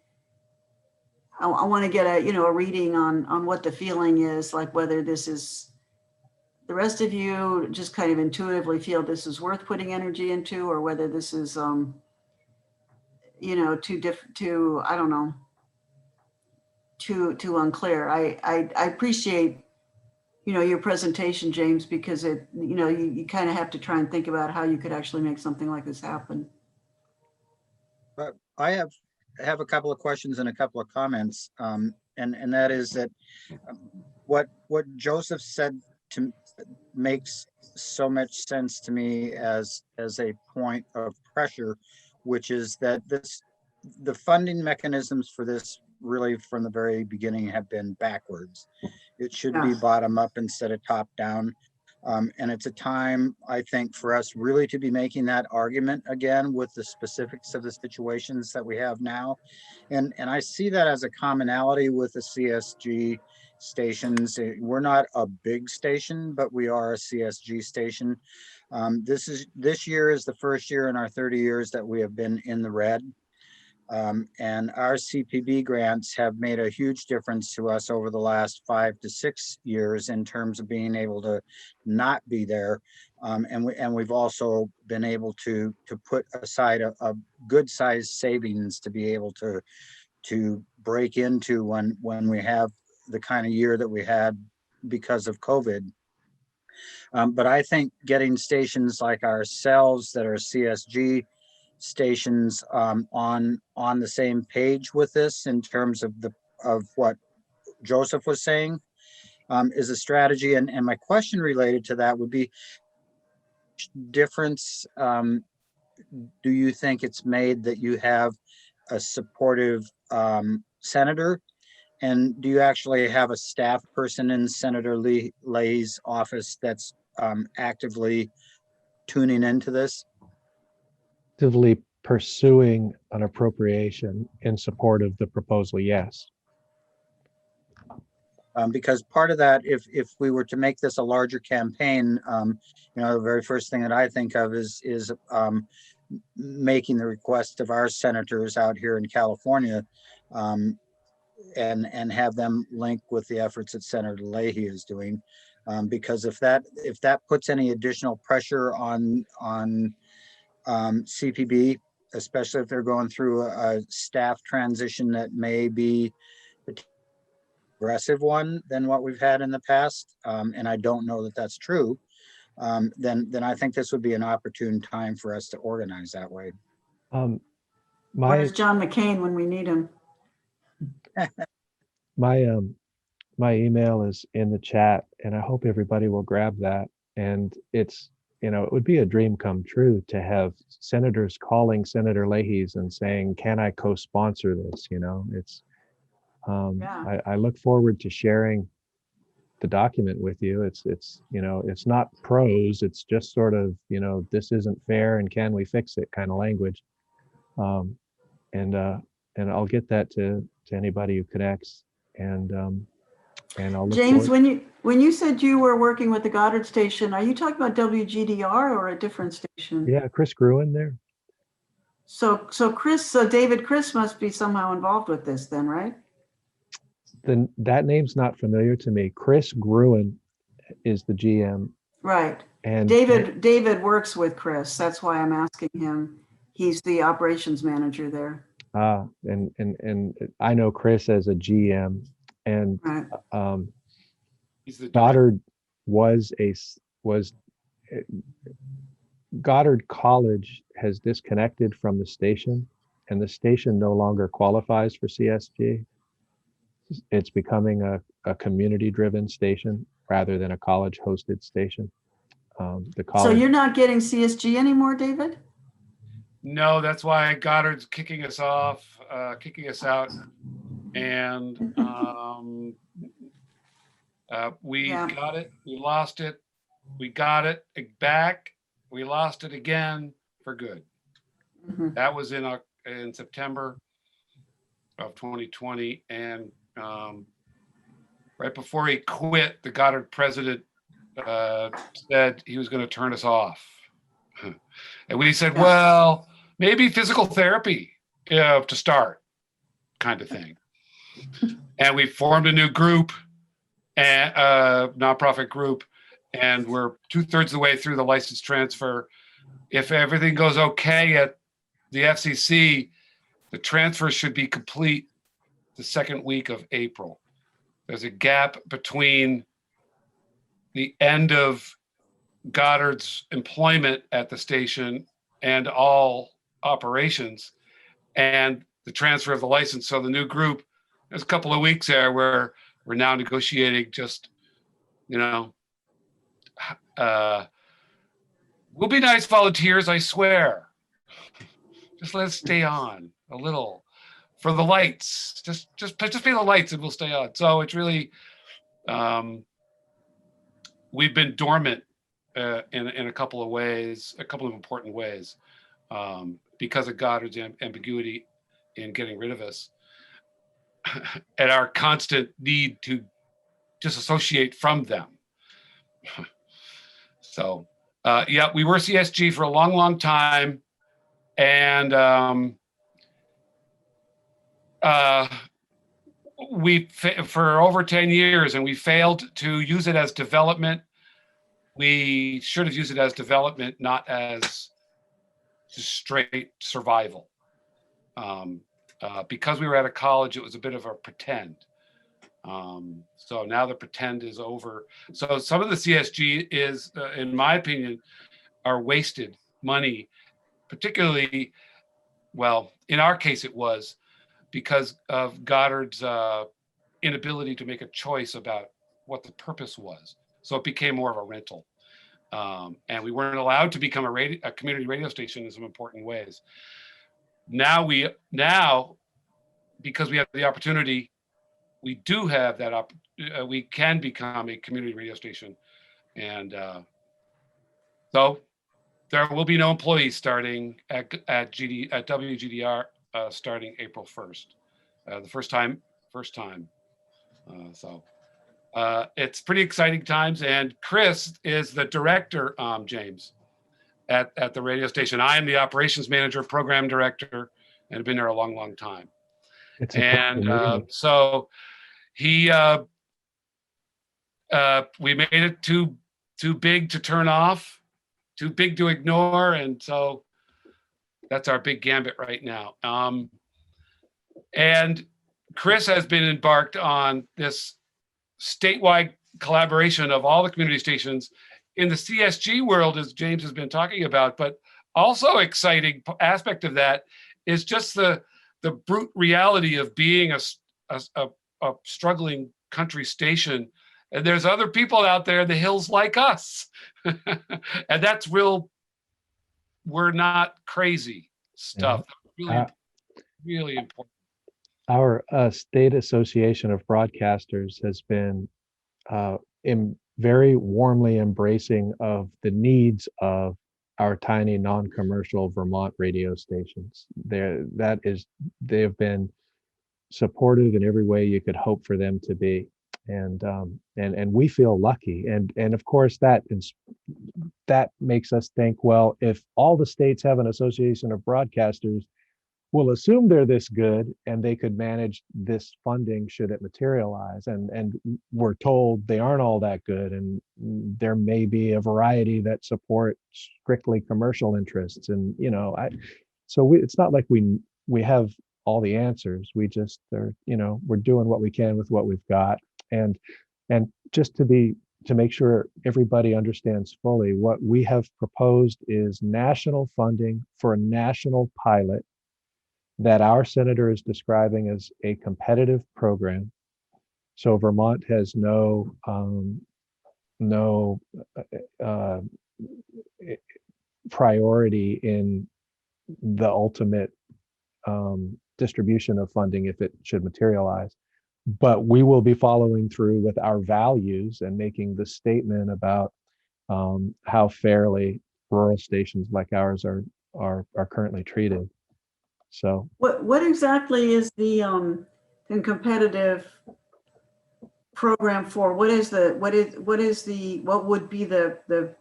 I want to get a reading on what the feeling is, like whether this is, the rest of you just kind of intuitively feel this is worth putting energy into, or whether this is, I don't know, too unclear. I appreciate, your presentation, James, because it, you kind of have to try and think about how you could actually make something like this happen. But I have have a couple of questions and a couple of comments. And that is that what Joseph said to makes so much sense to me as a point of pressure, which is that the funding mechanisms for this really from the very beginning have been backwards. It should be bottom up instead of top down. And it's a time, I think, for us really to be making that argument again with the specifics of the situations that we have now. And I see that as a commonality with the CSG stations. We're not a big station, but we are a CSG station. This year is the first year in our 30 years that we have been in the red. And our CPB grants have made a huge difference to us over the last 5 to 6 years in terms of being able to not be there. And we've also been able to put aside a good sized savings to be able to break into when we have the kind of year that we had because of COVID. But I think getting stations like ourselves that are CSG stations on the same page with this in terms of what Joseph was saying is a strategy. And my question related to that would be, difference do you think it's made that you have a supportive senator? And do you actually have a staff person in Senator Leahy's office that's actively tuning into this? Actively pursuing an appropriation in support of the proposal, yes. Because part of that, if we were to make this a larger campaign, the very first thing that I think of is making the request of our senators out here in California, and have them link with the efforts that Senator Leahy is doing, because if that puts any additional pressure on CPB, especially if they're going through a staff transition that may be a aggressive one than what we've had in the past, and I don't know that that's true, then I think this would be an opportune time for us to organize that way. Where's John McCain when we need him? My email is in the chat, and I hope everybody will grab that. And it's, it would be a dream come true to have senators calling Senator Leahy's and saying, "Can I co-sponsor this?" It's. I look forward to sharing the document with you. It's not prose. It's just sort of, this isn't fair and can we fix it kind of language. And I'll get that to anybody who connects. And I'll look James, forward. when you said you were working with the Goddard station, are you talking about WGDR or a different station? Yeah, Kris Gruen there. So David Kris must be somehow involved with this then, right? Then that name's not familiar to me. Kris Gruen is the GM. Right. And David works with Kris. That's why I'm asking him. He's the operations manager there. And I know Kris as a GM, and right. He's the Goddard Goddard College has disconnected from the station, and the station no longer qualifies for CSG. It's becoming a community-driven station rather than a college-hosted station. The college. So you're not getting CSG anymore, David? No, that's why Goddard's kicking us out, and we got it, we lost it, we got it back, we lost it again for good. Mm-hmm. That was in September of 2020, and right before he quit, the Goddard president said he was going to turn us off. And we said, well, maybe physical therapy to start, kind of thing. And we formed a new group, and nonprofit group, and we're 2/3 of the way through the license transfer. If everything goes okay at the FCC, the transfer should be complete the second week of April. There's a gap between the end of Goddard's employment at the station and all operations, and the transfer of the license. So the new group, there's a couple of weeks there where we're now negotiating just, we'll be nice volunteers, I swear. Just let us stay on a little for the lights. Just pay the lights and we'll stay on. So it's really, we've been dormant in a couple of ways, a couple of important ways, because of Goddard's ambiguity in getting rid of us and our constant need to disassociate from them. So, yeah, we were CSG for a long, long time. And for over 10 years, and we failed to use it as development. We should have used it as development, not as just straight survival. Because we were at a college, it was a bit of a pretend. So now the pretend is over. So some of the CSG is, in my opinion, are wasted money, particularly, well, in our case it was because of Goddard's inability to make a choice about what the purpose was. So it became more of a rental. And we weren't allowed to become a community radio station in some important ways. Now, because we have the opportunity, we do have that we can become a community radio station. And so there will be no employees starting at WGDR starting April 1st. The first time. So it's pretty exciting times. And Kris is the director, James, at the radio station. I am the operations manager, program director, and have been there a long, long time. And so we made it too big to turn off, too big to ignore, and so that's our big gambit right now. And Kris has been embarked on this statewide collaboration of all the community stations in the CSG world, as James has been talking about. But also exciting aspect of that is just the brute reality of being a struggling country station. And there's other people out there in the hills like us. And that's real, we're not crazy stuff. Yeah. Really important. Our state association of broadcasters has been very warmly embracing of the needs of our tiny non-commercial Vermont radio stations. They have been supportive in every way you could hope for them to be, and we feel lucky. And of course that makes us think, well, if all the states have an association of broadcasters, we'll assume they're this good and they could manage this funding should it materialize. And we're told they aren't all that good, and there may be a variety that support strictly commercial interests. And it's not like we have all the answers. We just we're doing what we can with what we've got. And just to make sure everybody understands fully, what we have proposed is national funding for a national pilot that our senator is describing as a competitive program. So Vermont has no priority in the ultimate distribution of funding if it should materialize. But we will be following through with our values and making the statement about how fairly rural stations like ours are currently treated. So what exactly is the competitive program for? What would be the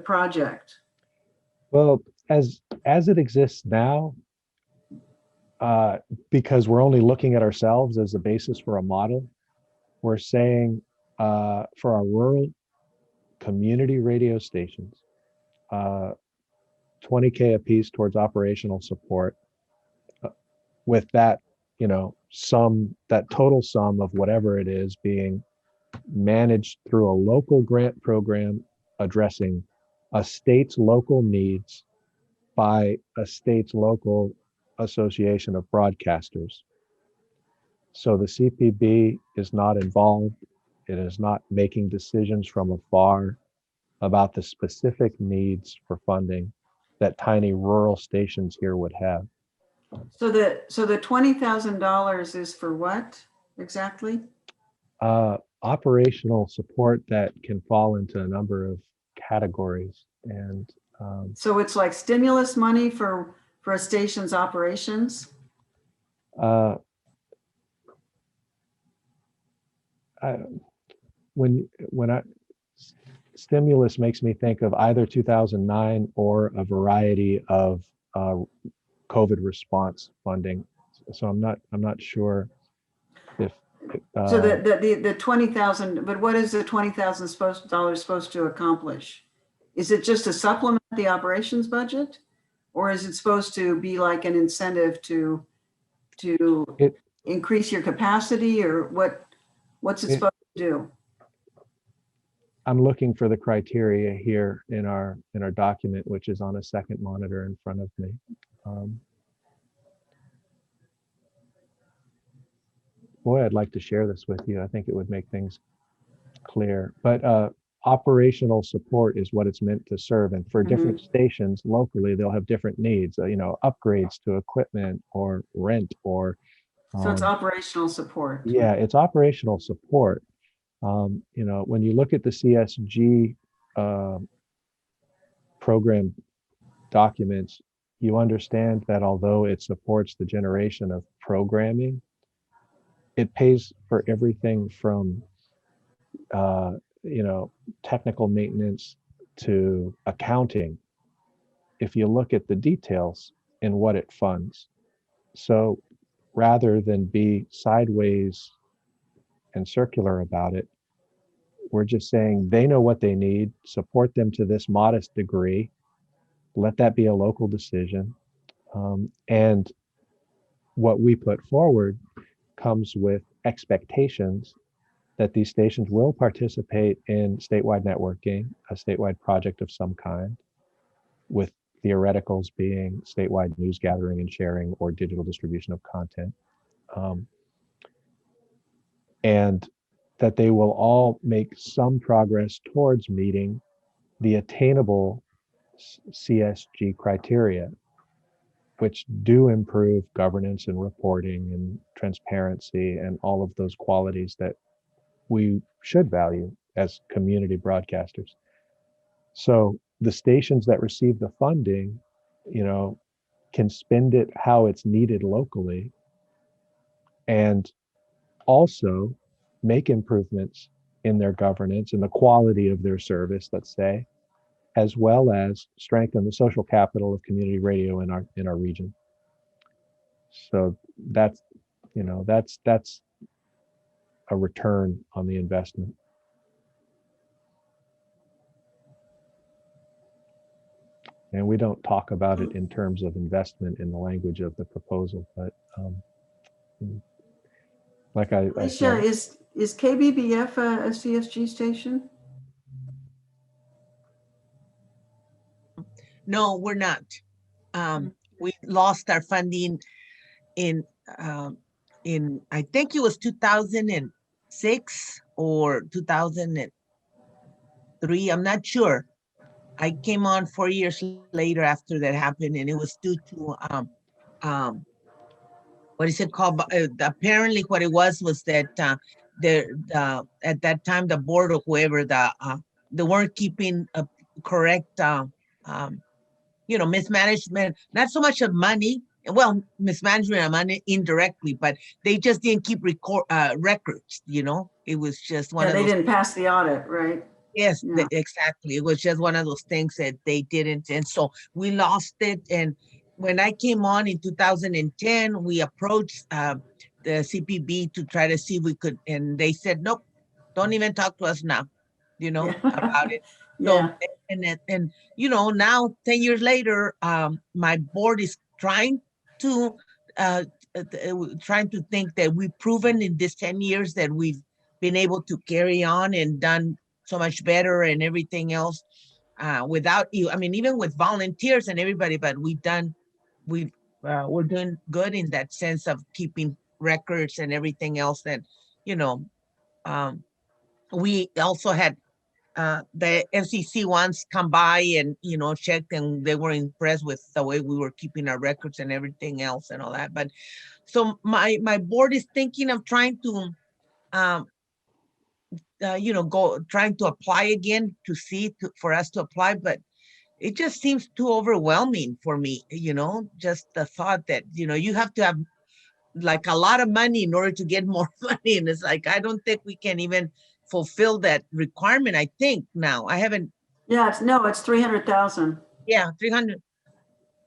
project? Well, as it exists now, because we're only looking at ourselves as a basis for a model, we're saying for our rural community radio stations, $20K a piece towards operational support, with that, that total sum of whatever it is being managed through a local grant program addressing a state's local needs by a state's local Association of Broadcasters. So the CPB is not involved. It is not making decisions from afar about the specific needs for funding that tiny rural stations here would have. So the $20,000 is for what exactly? Operational support that can fall into a number of categories. And so it's like stimulus money for a station's operations? Stimulus makes me think of either 2009 or a variety of COVID response funding. So I'm not sure if. So the 20,000, but what is the $20,000 supposed to accomplish? Is it just to supplement the operations budget, or is it supposed to be like an incentive to increase your capacity, or what's it supposed to do? I'm looking for the criteria here in our document, which is on a second monitor in front of me. Boy, I'd like to share this with you. I think it would make things clear. But operational support is what it's meant to serve. And for different stations locally, they'll have different needs, upgrades to equipment or rent or. So it's operational support. Yeah, it's operational support. When you look at the CSG program documents, you understand that although it supports the generation of programming, it pays for everything from technical maintenance to accounting, if you look at the details in what it funds. So rather than be sideways and circular about it, we're just saying they know what they need, support them to this modest degree, let that be a local decision. And what we put forward comes with expectations that these stations will participate in statewide networking, a statewide project of some kind, with theoreticals being statewide news gathering and sharing or digital distribution of content. And that they will all make some progress towards meeting the attainable CSG criteria, which do improve governance and reporting and transparency and all of those qualities that we should value as community broadcasters. So the stations that receive the funding, can spend it how it's needed locally, and also make improvements in their governance and the quality of their service, let's say, as well as strengthen the social capital of community radio in our region. So that's a return on the investment. And we don't talk about it in terms of investment in the language of the proposal, but like I said, is KBBF a CSG station? No, we're not. We lost our funding in I think it was 2006 or 2003. I'm not sure. I came on 4 years later after that happened, and it was due to what is it called? Apparently, what it was that at that time the board or whoever they weren't keeping a correct mismanagement, not so much of money. Well, mismanagement of money indirectly, but they just didn't keep records. It was just one of those. They didn't pass the audit, right? Yes, yeah. Exactly. It was just one of those things that they didn't. And so we lost it. And when I came on in 2010, we approached the CPB to try to see if we could, and they said, nope, don't even talk to us now, about it. So, yeah. and now 10 years later, my board is trying to think that we've proven in this 10 years that we've been able to carry on and done so much better and everything else without you. I mean, even with volunteers and everybody, but we've we're doing good in that sense of keeping records and everything else that, you know, we also had the FCC once come by and, you know, checked, and they were impressed with the way we were keeping our records and everything else and all that. But so my board is thinking of trying to, you know, trying to apply again to see for us to apply, but it just seems too overwhelming for me, you know, just the thought that, you know, you have to have like a lot of money in order to get more money. And it's like, I don't think we can even fulfill that requirement. I think now I haven't. Yeah, it's 300,000. Yeah, 300.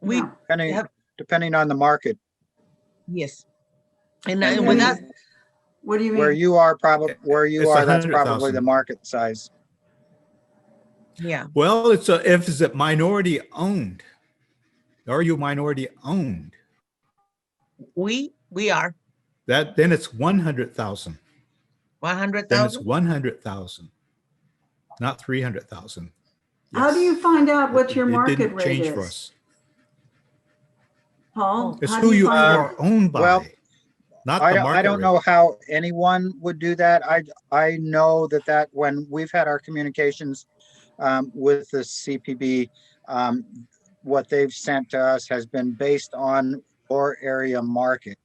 We Yeah. Depending on the market. Yes. And And with that, what do you mean? Where you are, that's probably 100,000. the market size. yeah. Well, is it minority owned? Are you minority owned? We are Then it's 100,000. 100,000. Then it's 100,000, not 300,000. How do you find out what your market didn't rate change is? for us. Paul, It's how who do you find out? are owned by, Well, not the market I don't rate. know how anyone would do that. I know that when we've had our communications with the CPB, what they've sent to us has been based on your area market,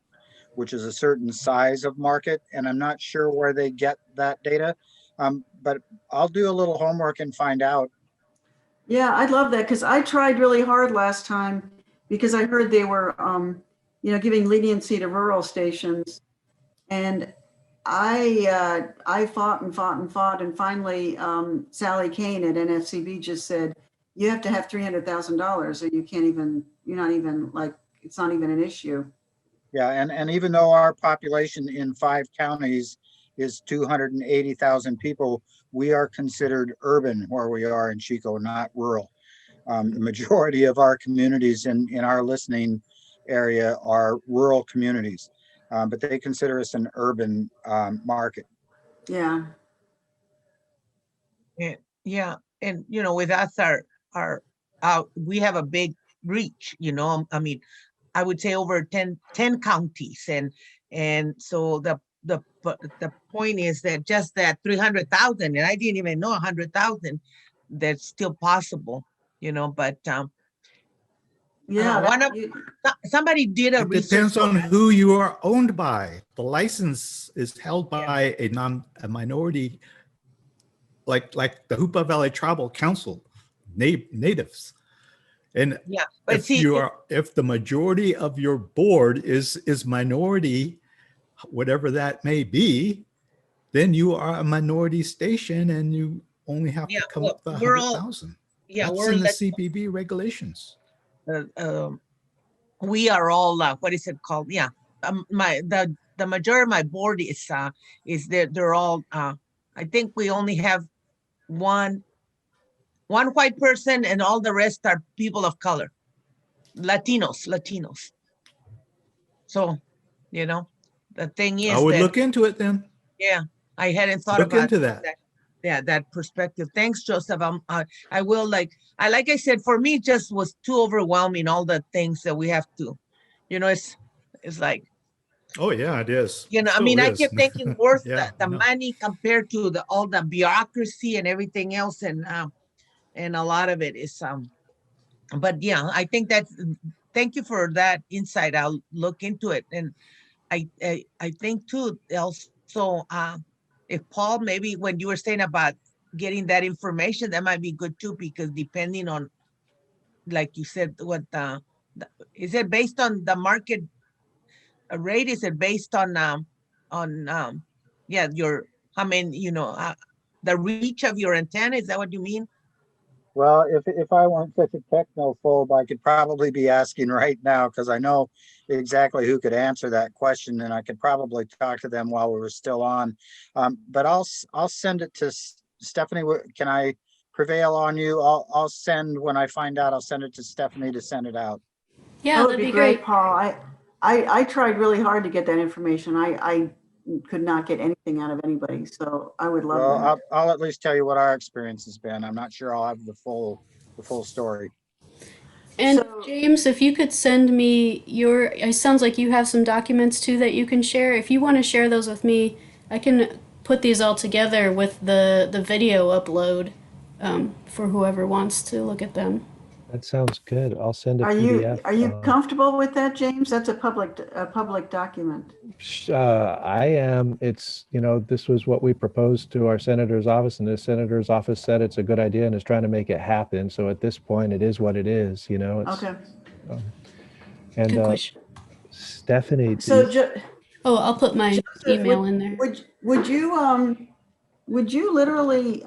which is a certain size of market. And I'm not sure where they get that data, but I'll do a little homework and find out. Yeah, I'd love that, because I tried really hard last time because I heard they were, you know, giving leniency to rural stations. And I fought and fought and fought. And finally, Sally Kane at NFCB just said, you have to have $300,000 or you can't even, you're not even like, it's not even an issue. Yeah, and even though our population in 5 counties is 280,000 people, we are considered urban where we are in Chico, not rural. The majority of our communities in our listening area are rural communities, but they consider us an urban market. Yeah. Yeah. And, you know, with us, we have a big reach, you know, I mean, I would say over 10 counties. And so the point is that just that 300,000, and I didn't even know 100,000, that's still possible, you know, but Yeah. somebody did a It research. depends on who you are owned by. The license is held by a minority, like the Hoopa Valley Tribal Council, natives. And yeah, but if the majority of your board is minority, whatever that may be, then you are a minority station and you only have to come up with 100,000. Yeah, that's in the CPB regulations. We are all what is it called? Yeah, the majority of my board is they're all. I think we only have one white person, and all the rest are people of color, Latinos. So, you know, the thing is, I would look into it then. Yeah, I hadn't thought look about into that. Yeah, that perspective. Thanks, Joseph. I will like I said, for me, it just was too overwhelming. All the things that we have to, you know, it's like. Oh yeah, it is. You know, I mean, I kept thinking worth the money compared to all the bureaucracy and everything else, and a lot of it is But yeah, I think thank you for that insight. I'll look into it, and I think too also. If Paul, maybe when you were saying about getting that information, that might be good too, because depending on, like you said, what is it based on the market rate? Is it based on your, I mean, you know, the reach of your antenna? Is that what you mean? Well, if I weren't such a technophobe, I could probably be asking right now, because I know exactly who could answer that question, and I could probably talk to them while we were still on. But I'll send it to Stephanie. Can I prevail on you? I'll send, when I find out, I'll send it to Stephanie to send it out. Yeah, that'd be great, Paul. I tried really hard to get that information. I could not get anything out of anybody, so I would love that. I'll at least tell you what our experience has been. I'm not sure I'll have the full story. And So- James, if you could send me it sounds like you have some documents too that you can share. If you want to share those with me, I can put these all together with the video upload for whoever wants to look at them. That sounds good. I'll send a Are PDF. you comfortable with that, James? That's a public document. I am. It's, this was what we proposed to our senator's office, and the senator's office said it's a good idea and is trying to make it happen. So at this point, it is what it is, It's, Okay. and Good question. Stephanie, So, I'll put my Joseph, email in there. would you literally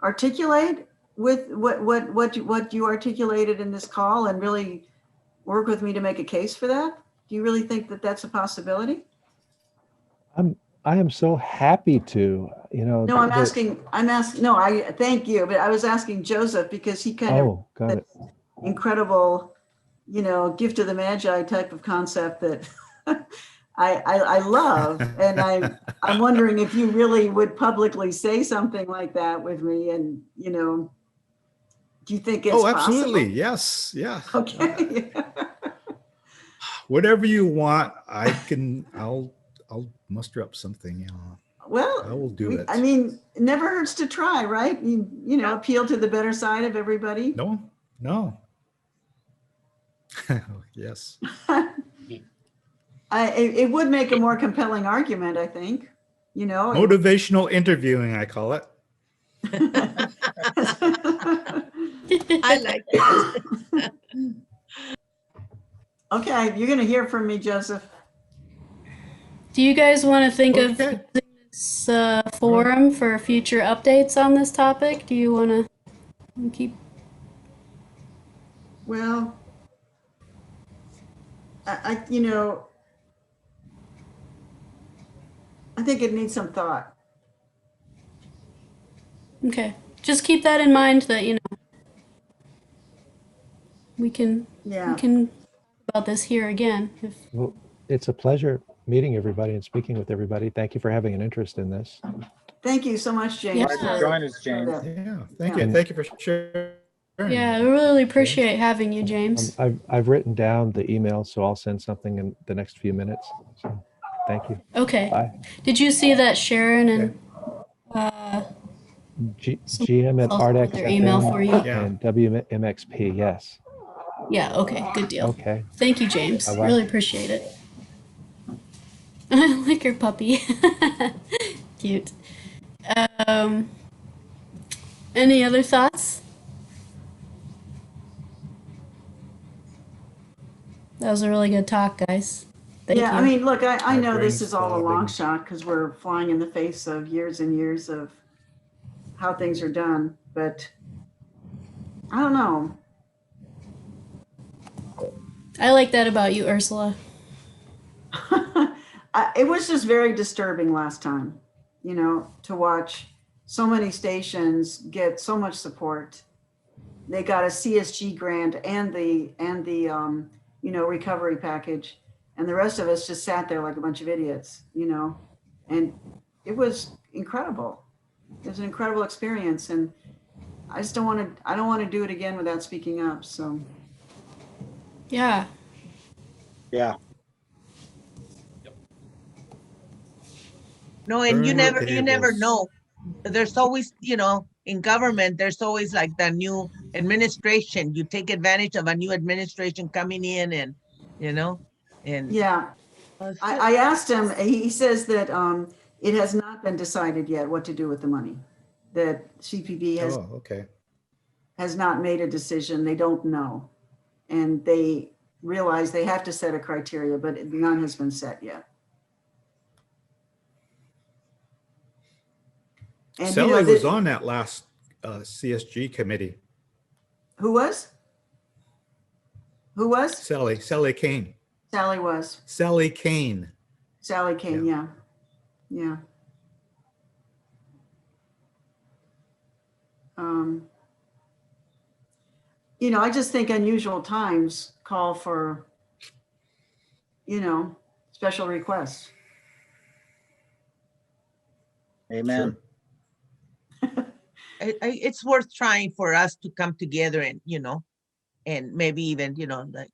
articulate with what you articulated in this call and really work with me to make a case for that? Do you really think that that's a possibility? I am so happy to, No, thank you, but I was asking Joseph because he kind of got it. incredible, gift of the Magi type of concept that I love. And I'm wondering if you really would publicly say something like that with me. And, do you think it's absolutely. possible? Yes. Yeah. Okay. Whatever you want, I'll muster up something. Well, I will do it. I mean, it never hurts to try, right? Appeal to the better side of everybody. No. Yes. It would make a more compelling argument, I think. Motivational interviewing, I call it. I like it. Okay, you're going to hear from me, Joseph. Do you guys want to think of Okay. this forum for future updates on this topic? Do you want to keep? Well, I think it needs some thought. Okay, just keep that in mind that we can talk about this here again. Well, it's a pleasure meeting everybody and speaking with everybody. Thank you for having an interest in this. Thank you so much, James. Yeah. Thanks for joining us, James. Yeah. Thank you. Thank you for sharing. Yeah, I really appreciate having you, James. I've written down the email, so I'll send something in the next few minutes. So, thank you. Okay. Bye. Did you see that Sharon and GM at also put their email for you? and WMXP, yes. Yeah, okay, good deal. Okay. Thank you, James. Bye-bye. Really appreciate it. I like your puppy. Cute. Any other thoughts? That was a really good talk, guys. Thank you. I mean, look, I know this brain's is all a long throbbing. shot because we're flying in the face of years and years of how things are done, but I don't know. I like that about you, Ursula. It was just very disturbing last time, to watch so many stations get so much support. They got a CSG grant and the recovery package, and the rest of us just sat there like a bunch of idiots, and it was incredible. It was an incredible experience, and I don't want to do it again without speaking up. So Yeah. Yeah. No, and you Burn the never cables. know. There's always, in government, there's always like the new administration. You take advantage of a new administration coming in and, and yeah, I asked him, he says that it has not been decided yet what to do with the money, that CPB has not made a decision. They don't know. And they realize they have to set a criteria, but none has been set yet. And Sally was on that last CSG committee. Who was? Sally Kane. Sally was. Sally Kane. Sally Kane, yeah. I just think unusual times call for, special requests. Amen. it's worth trying for us to come together and, and maybe even, like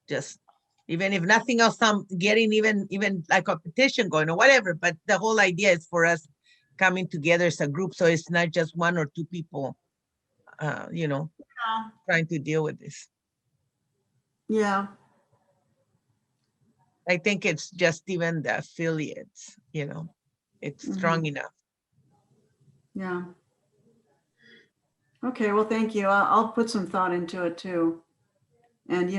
just, even if nothing else, some getting even like a petition going or whatever, but the whole idea is for us coming together as a group. So it's not just one or two people, trying to deal with this. Yeah. I think it's just even the affiliates, it's strong enough. Yeah. Okay, well, thank you. I'll put some thought into it too. And,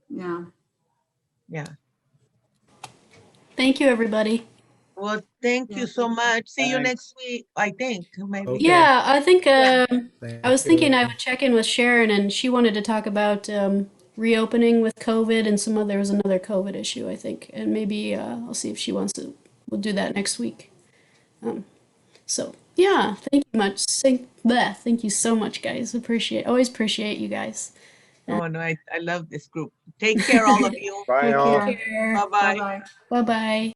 yeah. Yeah. Thank you, everybody. Well, thank you so much. See you next week, I think, maybe. Okay. Yeah, I think I was Thank thinking I you. would check in with Sharon, and she wanted to talk about reopening with COVID and there was another COVID issue, I think, and maybe I'll see if she wants to. We'll do that next week. So yeah, thank you much. Thank you so much, guys. Always appreciate you guys. Oh no, I love this group. Take care, all of you. Bye, Take all. care. Take care. Bye-bye. Bye-bye. Bye bye.